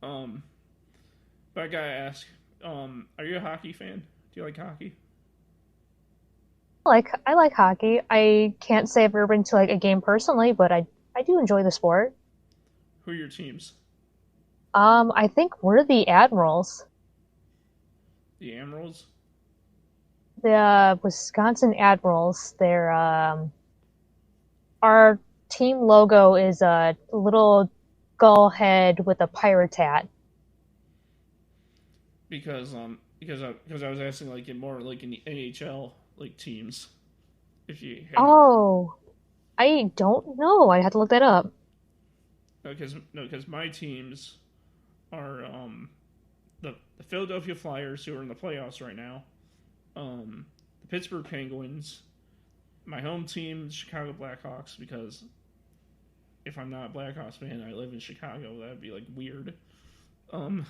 Um, but I gotta ask, are you a hockey fan? Do you like hockey? I like hockey. I can't say I've ever been to like a game personally, but I do enjoy the sport. Who are your teams? I think we're the Admirals. The Emeralds? The Wisconsin Admirals. They're our team logo is a little gull head with a pirate hat. Because I was asking like in more like in the NHL like teams. If you have Oh, I don't know. I'd have to look that up. because my teams are the Philadelphia Flyers, who are in the playoffs right now, the Pittsburgh Penguins, my home team, the Chicago Blackhawks, because if I'm not a Blackhawks fan, I live in Chicago. That'd be like weird. Um,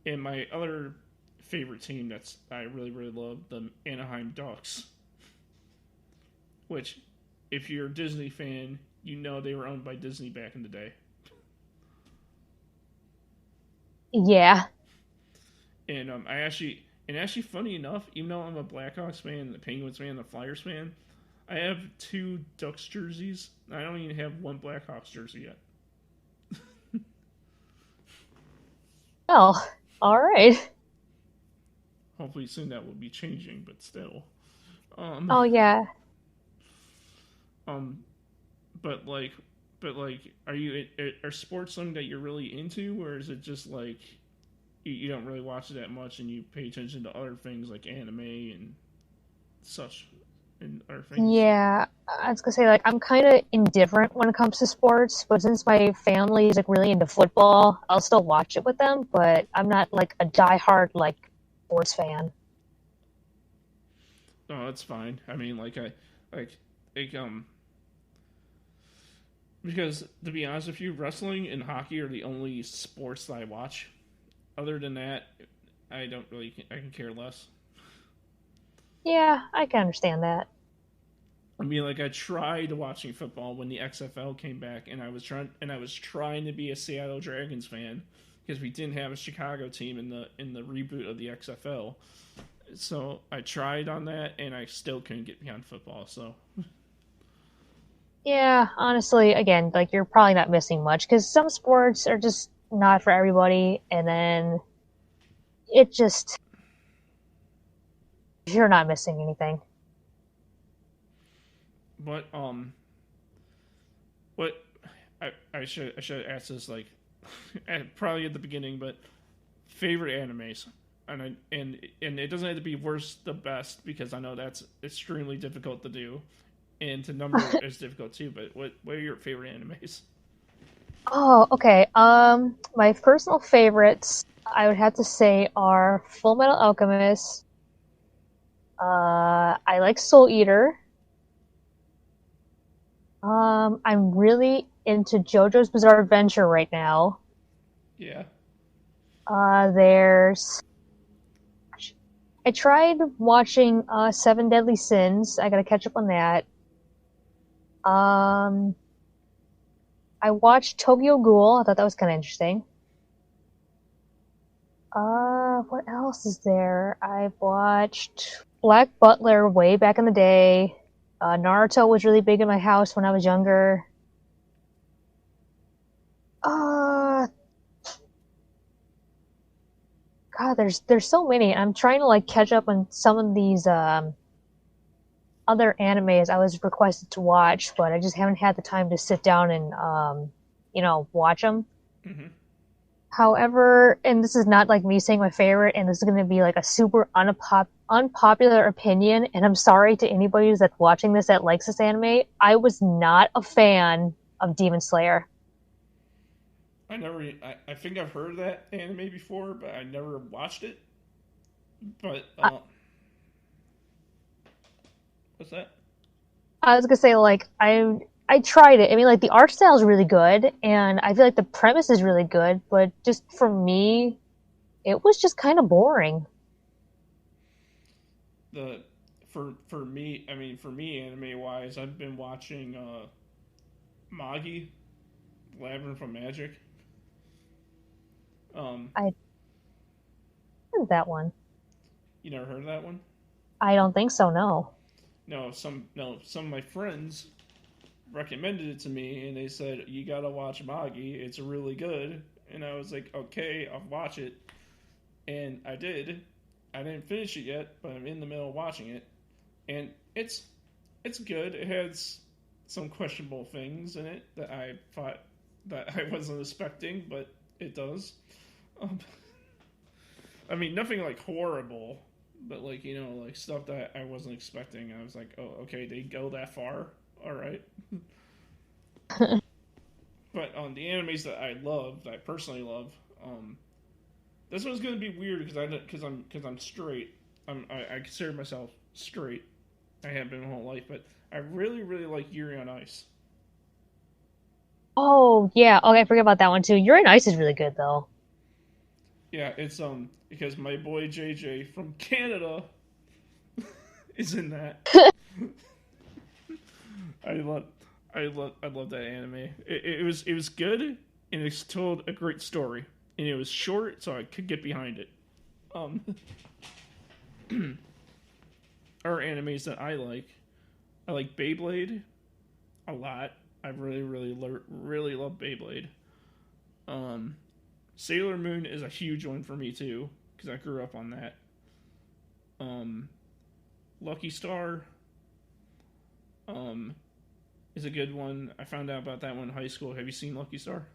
and my other favorite team that's I really really love, the Anaheim Ducks, which if you're a Disney fan, you know they were owned by Disney back in the day. Yeah. And actually, funny enough, even though I'm a Blackhawks fan, the Penguins fan, the Flyers fan, I have 2 Ducks jerseys. I don't even have 1 Blackhawks jersey yet. Oh, all right. Hopefully soon that will be changing, but still. Oh yeah. Um, but like, are sports something that you're really into, or is it just like you don't really watch it that much and you pay attention to other things like anime and such and other things? Yeah, I was gonna say like I'm kind of indifferent when it comes to sports, but since my family is like really into football, I'll still watch it with them. But I'm not like a diehard like sports fan. No, that's fine. I mean, like, because to be honest with you, wrestling and hockey are the only sports that I watch. Other than that, I can care less. Yeah, I can understand that. I mean, like I tried watching football when the XFL came back, and I was trying to be a Seattle Dragons fan because we didn't have a Chicago team in the reboot of the XFL. So I tried on that, and I still couldn't get behind football. So Yeah, honestly, again, like you're probably not missing much because some sports are just not for everybody, and then it just you're not missing anything. but what I should ask this like probably at the beginning, but favorite animes. And it doesn't have to be worst the best because I know that's extremely difficult to do, and to number is difficult too. But what are your favorite animes? Oh, okay. My personal favorites, I would have to say, are Full Metal Alchemist. I like Soul Eater. I'm really into JoJo's Bizarre Adventure right now. Yeah, There's. I tried watching Seven Deadly Sins. I gotta catch up on that. Um, I watched Tokyo Ghoul. I thought that was kind of interesting. What else is there? I've watched Black Butler way back in the day. Naruto was really big in my house when I was younger. Uh, God, there's so many. I'm trying to like catch up on some of these other animes I was requested to watch, but I just haven't had the time to sit down and watch them. Mm-hmm. However, and this is not like me saying my favorite, and this is going to be like a super unpopular opinion, and I'm sorry to anybody who's that's watching this that likes this anime. I was not a fan of Demon Slayer. I think I've heard of that anime before, but I never watched it. But I, what's that? I was gonna say like I tried it. I mean, like the art style is really good, and I feel like the premise is really good, but just for me, it was just kind of boring. The for me, I mean, for me, anime wise, I've been watching Magi, Labyrinth of Magic. I heard that one. You never heard of that one? I don't think so. No. Some of my friends recommended it to me, and they said you gotta watch Magi. It's really good, and I was like, okay, I'll watch it, and I did. I didn't finish it yet, but I'm in the middle of watching it, and it's good. It has some questionable things in it that I thought that I wasn't expecting, but it does. Um, I mean, nothing like horrible, but like like stuff that I wasn't expecting. I was like, oh, okay, they go that far. All right. But the animes that I love, that I personally love, this one's gonna be weird because I'm straight. I consider myself straight. I have been my whole life, but I really really like Yuri on Ice. Oh yeah. Okay, I forget about that one too. Yuri on Ice is really good though. Yeah, it's because my boy JJ from Canada is in that. I love I love that anime. It was good, and it's told a great story, and it was short, so I could get behind it. Um, Are animes that I like Beyblade a lot. I really love Beyblade. Um, Sailor Moon is a huge one for me too because I grew up on that. Um, Lucky Star um, is a good one. I found out about that one in high school. Have you seen Lucky Star?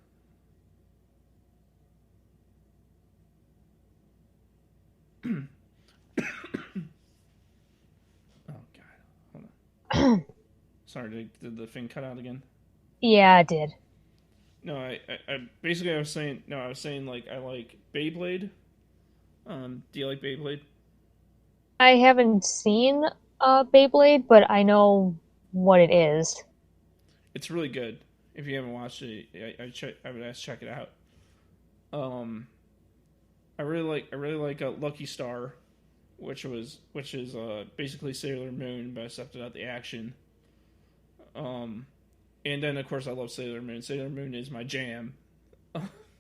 Oh God, hold on. Sorry, did the thing cut out again? Yeah, I did. No, I basically I was saying like I like Beyblade. Do you like Beyblade? I haven't seen Beyblade, but I know what it is. It's really good. If you haven't watched it, I would ask check it out. Um, I really like Lucky Star, which is basically Sailor Moon, but I stepped out the action. Um, and then of course I love Sailor Moon. Sailor Moon is my jam.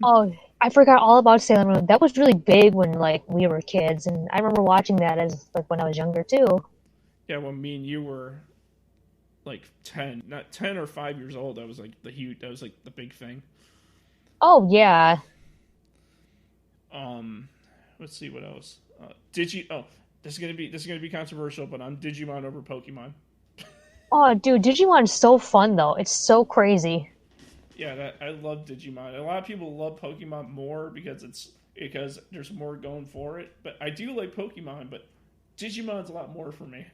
Oh, I forgot all about Sailor Moon. That was really big when like we were kids, and I remember watching that as like when I was younger too. Yeah, when me and you were like 10, not 10 or 5 years old, that was like that was like the big thing. Oh yeah. Um, let's see what else. This is gonna be controversial, but I'm Digimon over Pokemon. Oh, dude, Digimon's so fun though. It's so crazy. Yeah, I love Digimon. A lot of people love Pokemon more because there's more going for it. But I do like Pokemon, but Digimon's a lot more for me.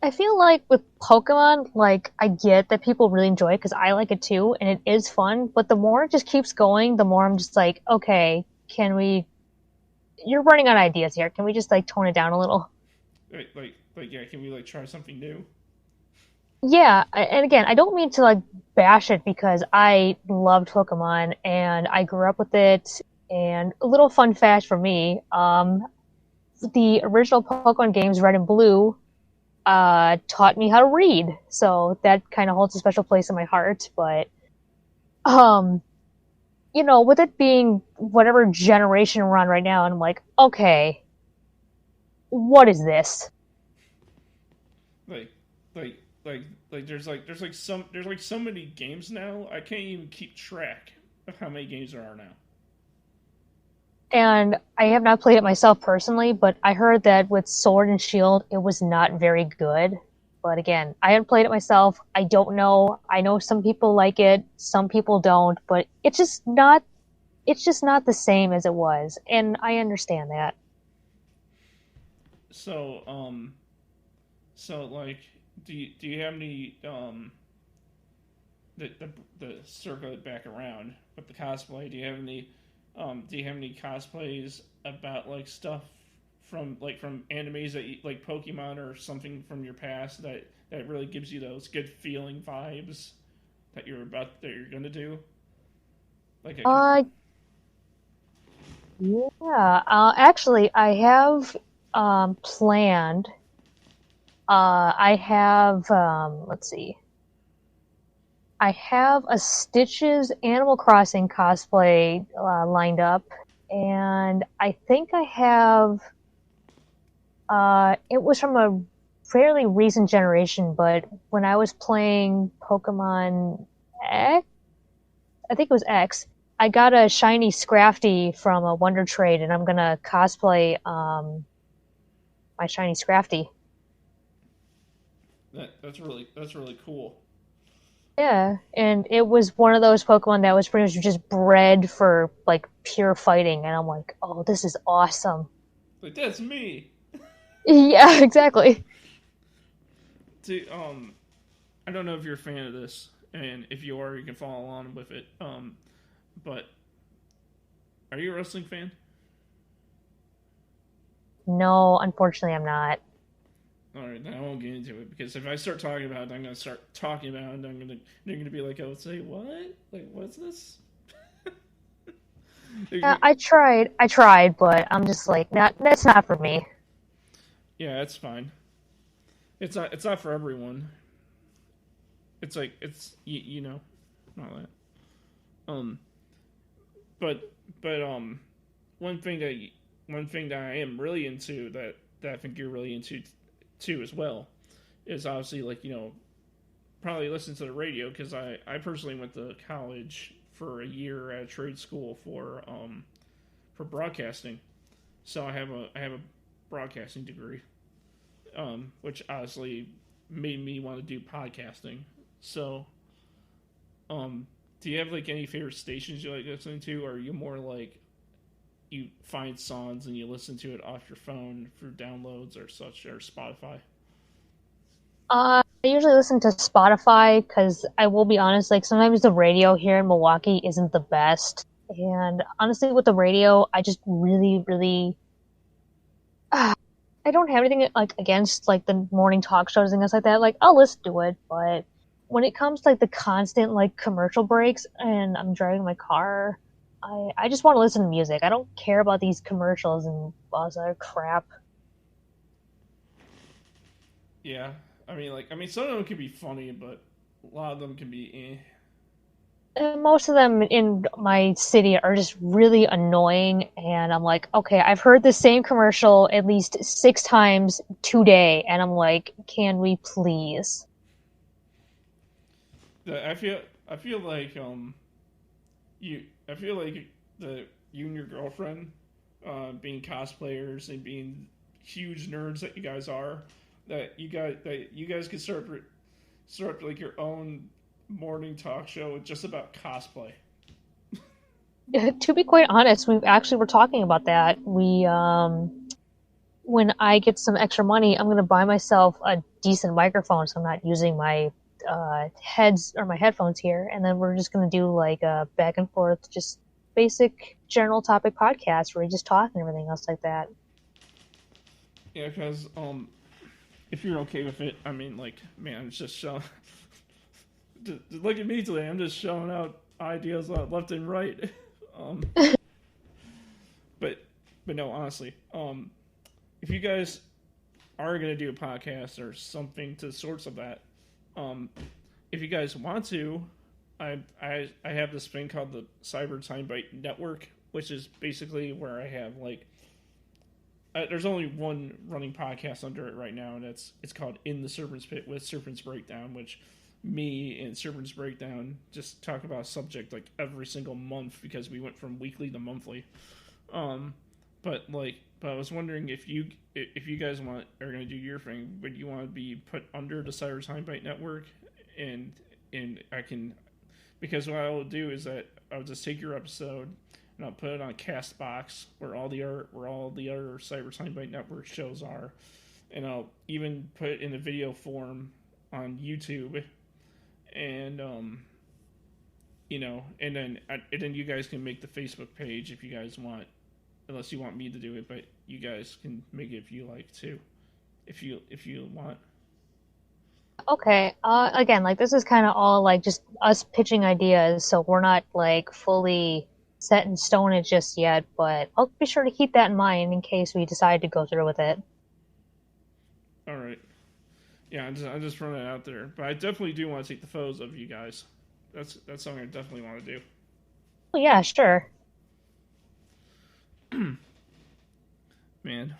I feel like with Pokemon, like I get that people really enjoy it because I like it too, and it is fun. But the more it just keeps going, the more I'm just like, okay, can we? You're running out of ideas here. Can we just like tone it down a little? Yeah, can we like try something new? Yeah, and again, I don't mean to like bash it because I loved Pokemon and I grew up with it. And a little fun fact for me, the original Pokemon games, Red and Blue, taught me how to read, so that kind of holds a special place in my heart. But um, with it being whatever generation we're on right now, I'm like, okay, what is this? Like, like, there's like so many games now. I can't even keep track of how many games there are now. And I have not played it myself personally, but I heard that with Sword and Shield, it was not very good. But again, I haven't played it myself. I don't know. I know some people like it, some people don't, but it's just not the same as it was. And I understand that. So, like, do you have any the circle it back around with the cosplay? Do you have any cosplays about like stuff from animes that you, like Pokemon or something from your past that really gives you those good feeling vibes that you're gonna do? Like a Uh, yeah. Actually, I have planned. I have let's see. I have a Stitches Animal Crossing cosplay lined up, and I think I have. It was from a fairly recent generation, but when I was playing Pokemon X, I think it was X, I got a shiny Scrafty from a Wonder Trade, and I'm gonna cosplay my shiny Scrafty. that's really cool. Yeah, and it was one of those Pokemon that was pretty much just bred for like pure fighting, and I'm like, oh, this is awesome. Like that's me. Yeah, exactly. To I don't know if you're a fan of this, and if you are, you can follow along with it. But are you a wrestling fan? No, unfortunately, I'm not. All right, then I won't get into it because if I start talking about it, I'm gonna start talking about it. And they're gonna be like, "I would say what? Like, what's this?" I tried, but I'm just like, that's not for me. Yeah, it's fine. It's not for everyone. It's like you know, not that. Um, but one thing that one thing that I am really into that I think you're really into too as well is obviously like probably listen to the radio because I personally went to college for a year at a trade school for broadcasting, so I have a broadcasting degree, which honestly made me want to do podcasting. So, do you have like any favorite stations you like listening to, or are you more like you find songs and you listen to it off your phone for downloads or such or Spotify? I usually listen to Spotify because I will be honest, like sometimes the radio here in Milwaukee isn't the best. And honestly, with the radio, I just really, I don't have anything like against like the morning talk shows and things like that. Like I'll listen to it, but when it comes to like the constant like commercial breaks and I'm driving my car, I just want to listen to music. I don't care about these commercials and all this other crap. Yeah, I mean, some of them can be funny, but a lot of them can be eh. And most of them in my city are just really annoying, and I'm like, okay, I've heard the same commercial at least 6 times today, and I'm like, can we please? I feel like I feel like the you and your girlfriend being cosplayers and being huge nerds that you guys are, that you guys could start like your own morning talk show just about cosplay. To be quite honest, we actually were talking about that. When I get some extra money, I'm gonna buy myself a decent microphone, so I'm not using my heads or my headphones here, and then we're just gonna do like a back and forth, just basic general topic podcast where we just talk and everything else like that. Yeah, because if you're okay with it, I mean, like, man, it's just look at me today. I'm just showing out ideas left and right. Um, but no, honestly, if you guys are gonna do a podcast or something to sorts of that, um, if you guys want to, I have this thing called the Cyber Timebite Network, which is basically where I have like there's only one running podcast under it right now, and it's called In the Serpent's Pit with Serpent's Breakdown, which me and Serpent's Breakdown just talk about a subject like every single month because we went from weekly to monthly. Um, but I was wondering if you guys are gonna do your thing, would you want to be put under the Cyber Timebite network, and I can, because what I will do is that I'll just take your episode and I'll put it on Castbox where all the other Cyber Timebite network shows are, and I'll even put it in a video form on YouTube, and and then you guys can make the Facebook page if you guys want, unless you want me to do it, but you guys can make it if you like too, if you want. Okay. Again, like this is kind of all like just us pitching ideas, so we're not like fully set in stone it just yet. But I'll be sure to keep that in mind in case we decide to go through with it. All right. Yeah, I'm just throwing it out there, but I definitely do want to take the photos of you guys. That's something I definitely want to do. Oh, yeah, sure. Man,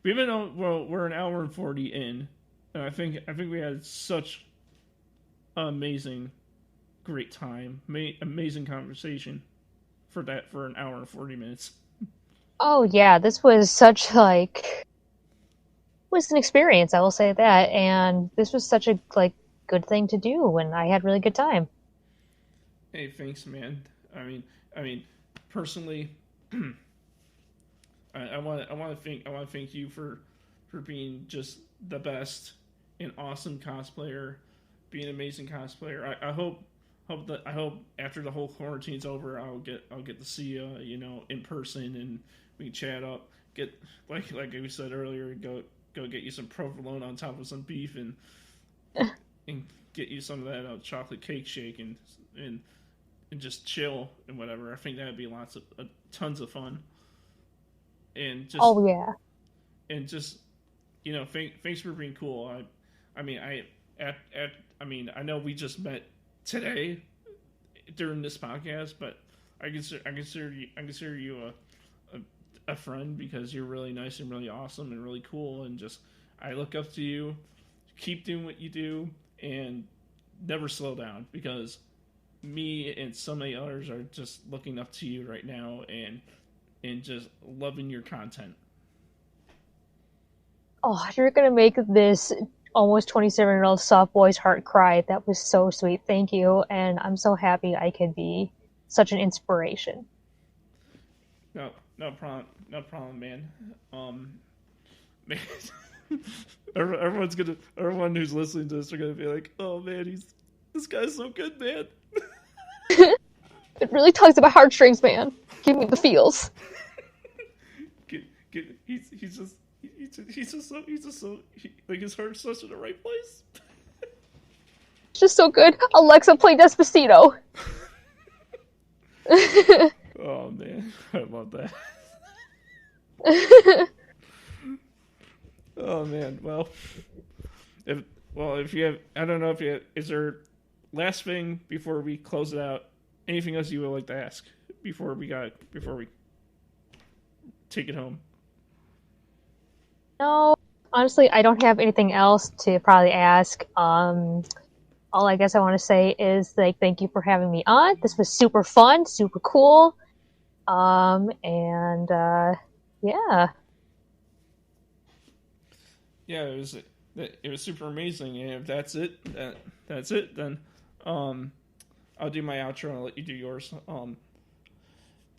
we've been on. Well, we're an hour and 40 in, and I think we had such amazing, great time, amazing conversation for an hour and 40 minutes. Oh yeah, this was such like was an experience. I will say that, and this was such a like good thing to do, and I had really good time. Hey, thanks, man. I mean, personally, I want to thank you for being just the best, an awesome cosplayer, being an amazing cosplayer. I hope after the whole quarantine's over, I'll get to see you, in person, and we can chat up. Get like we said earlier, go get you some provolone on top of some beef, and get you some of that chocolate cake shake, and just chill and whatever. I think that'd be tons of fun. And just Oh yeah. and just thanks for being cool. I know we just met today during this podcast, but I consider you a friend, because you're really nice and really awesome and really cool, and just I look up to you. Keep doing what you do and never slow down, because me and so many others are just looking up to you right now, and just loving your content. Oh, you're gonna make this almost 27-year-old soft boy's heart cry. That was so sweet. Thank you, and I'm so happy I could be such an inspiration. No problem, man. Man, everyone who's listening to this are gonna be like, "Oh man, this guy's so good, man." It really tugs at my heartstrings, man. Give me the feels. He's just so like his heart's such in the right place. It's just so good. Alexa, play Despacito. Oh man, I love that. Oh man, if you have, I don't know if you have, is there last thing before we close it out? Anything else you would like to ask before we take it home? No, honestly, I don't have anything else to probably ask. All I guess I want to say is like thank you for having me on. This was super fun, super cool. Yeah. Yeah, it was super amazing. And if that's it, then I'll do my outro and I'll let you do yours.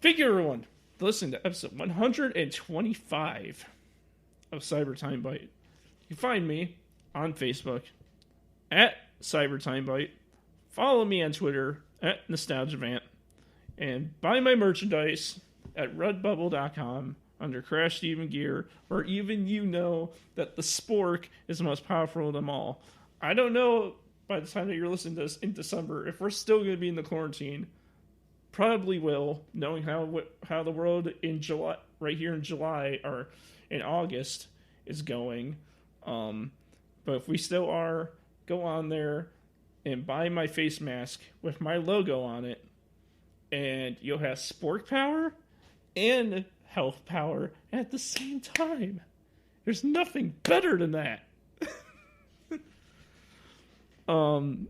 Thank you, everyone, for listening to episode 125 of Cyber Timebite. You can find me on Facebook at Cyber Timebite. Follow me on Twitter at NostalgiaVant, and buy my merchandise at redbubble.com under Crash Steven Gear, where even you know that the spork is the most powerful of them all. I don't know by the time that you're listening to this in December if we're still going to be in the quarantine. Probably will, knowing how the world in July, right here in July or in August, is going. But if we still are, go on there and buy my face mask with my logo on it, and you'll have spork power and health power at the same time. There's nothing better than that. And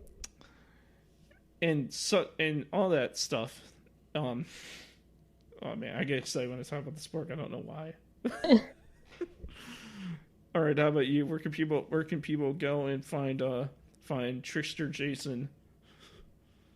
all that stuff. Oh man, I get excited when I talk about the sport. I don't know why. All right, how about you? Where can people go and find Tricksterjason?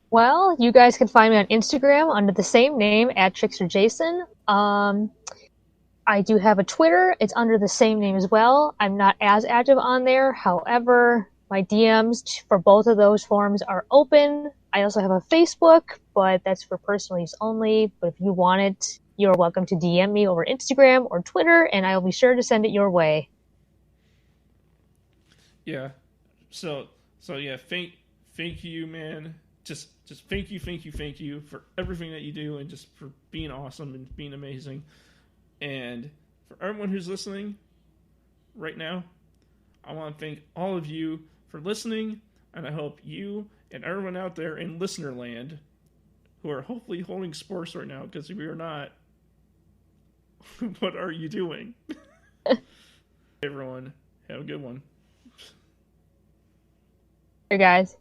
Well, you guys can find me on Instagram under the same name at Tricksterjason. I do have a Twitter. It's under the same name as well. I'm not as active on there. However, my DMs for both of those forms are open. I also have a Facebook, but that's for personal use only. But if you want it, you're welcome to DM me over Instagram or Twitter, and I will be sure to send it your way. Yeah. So yeah, thank you, man. Just thank you for everything that you do and just for being awesome and being amazing. And for everyone who's listening right now, I want to thank all of you for listening, and I hope you and everyone out there in listener land who are hopefully holding sports right now, because if you're not, what are you doing? Everyone, have a good one. Hey guys.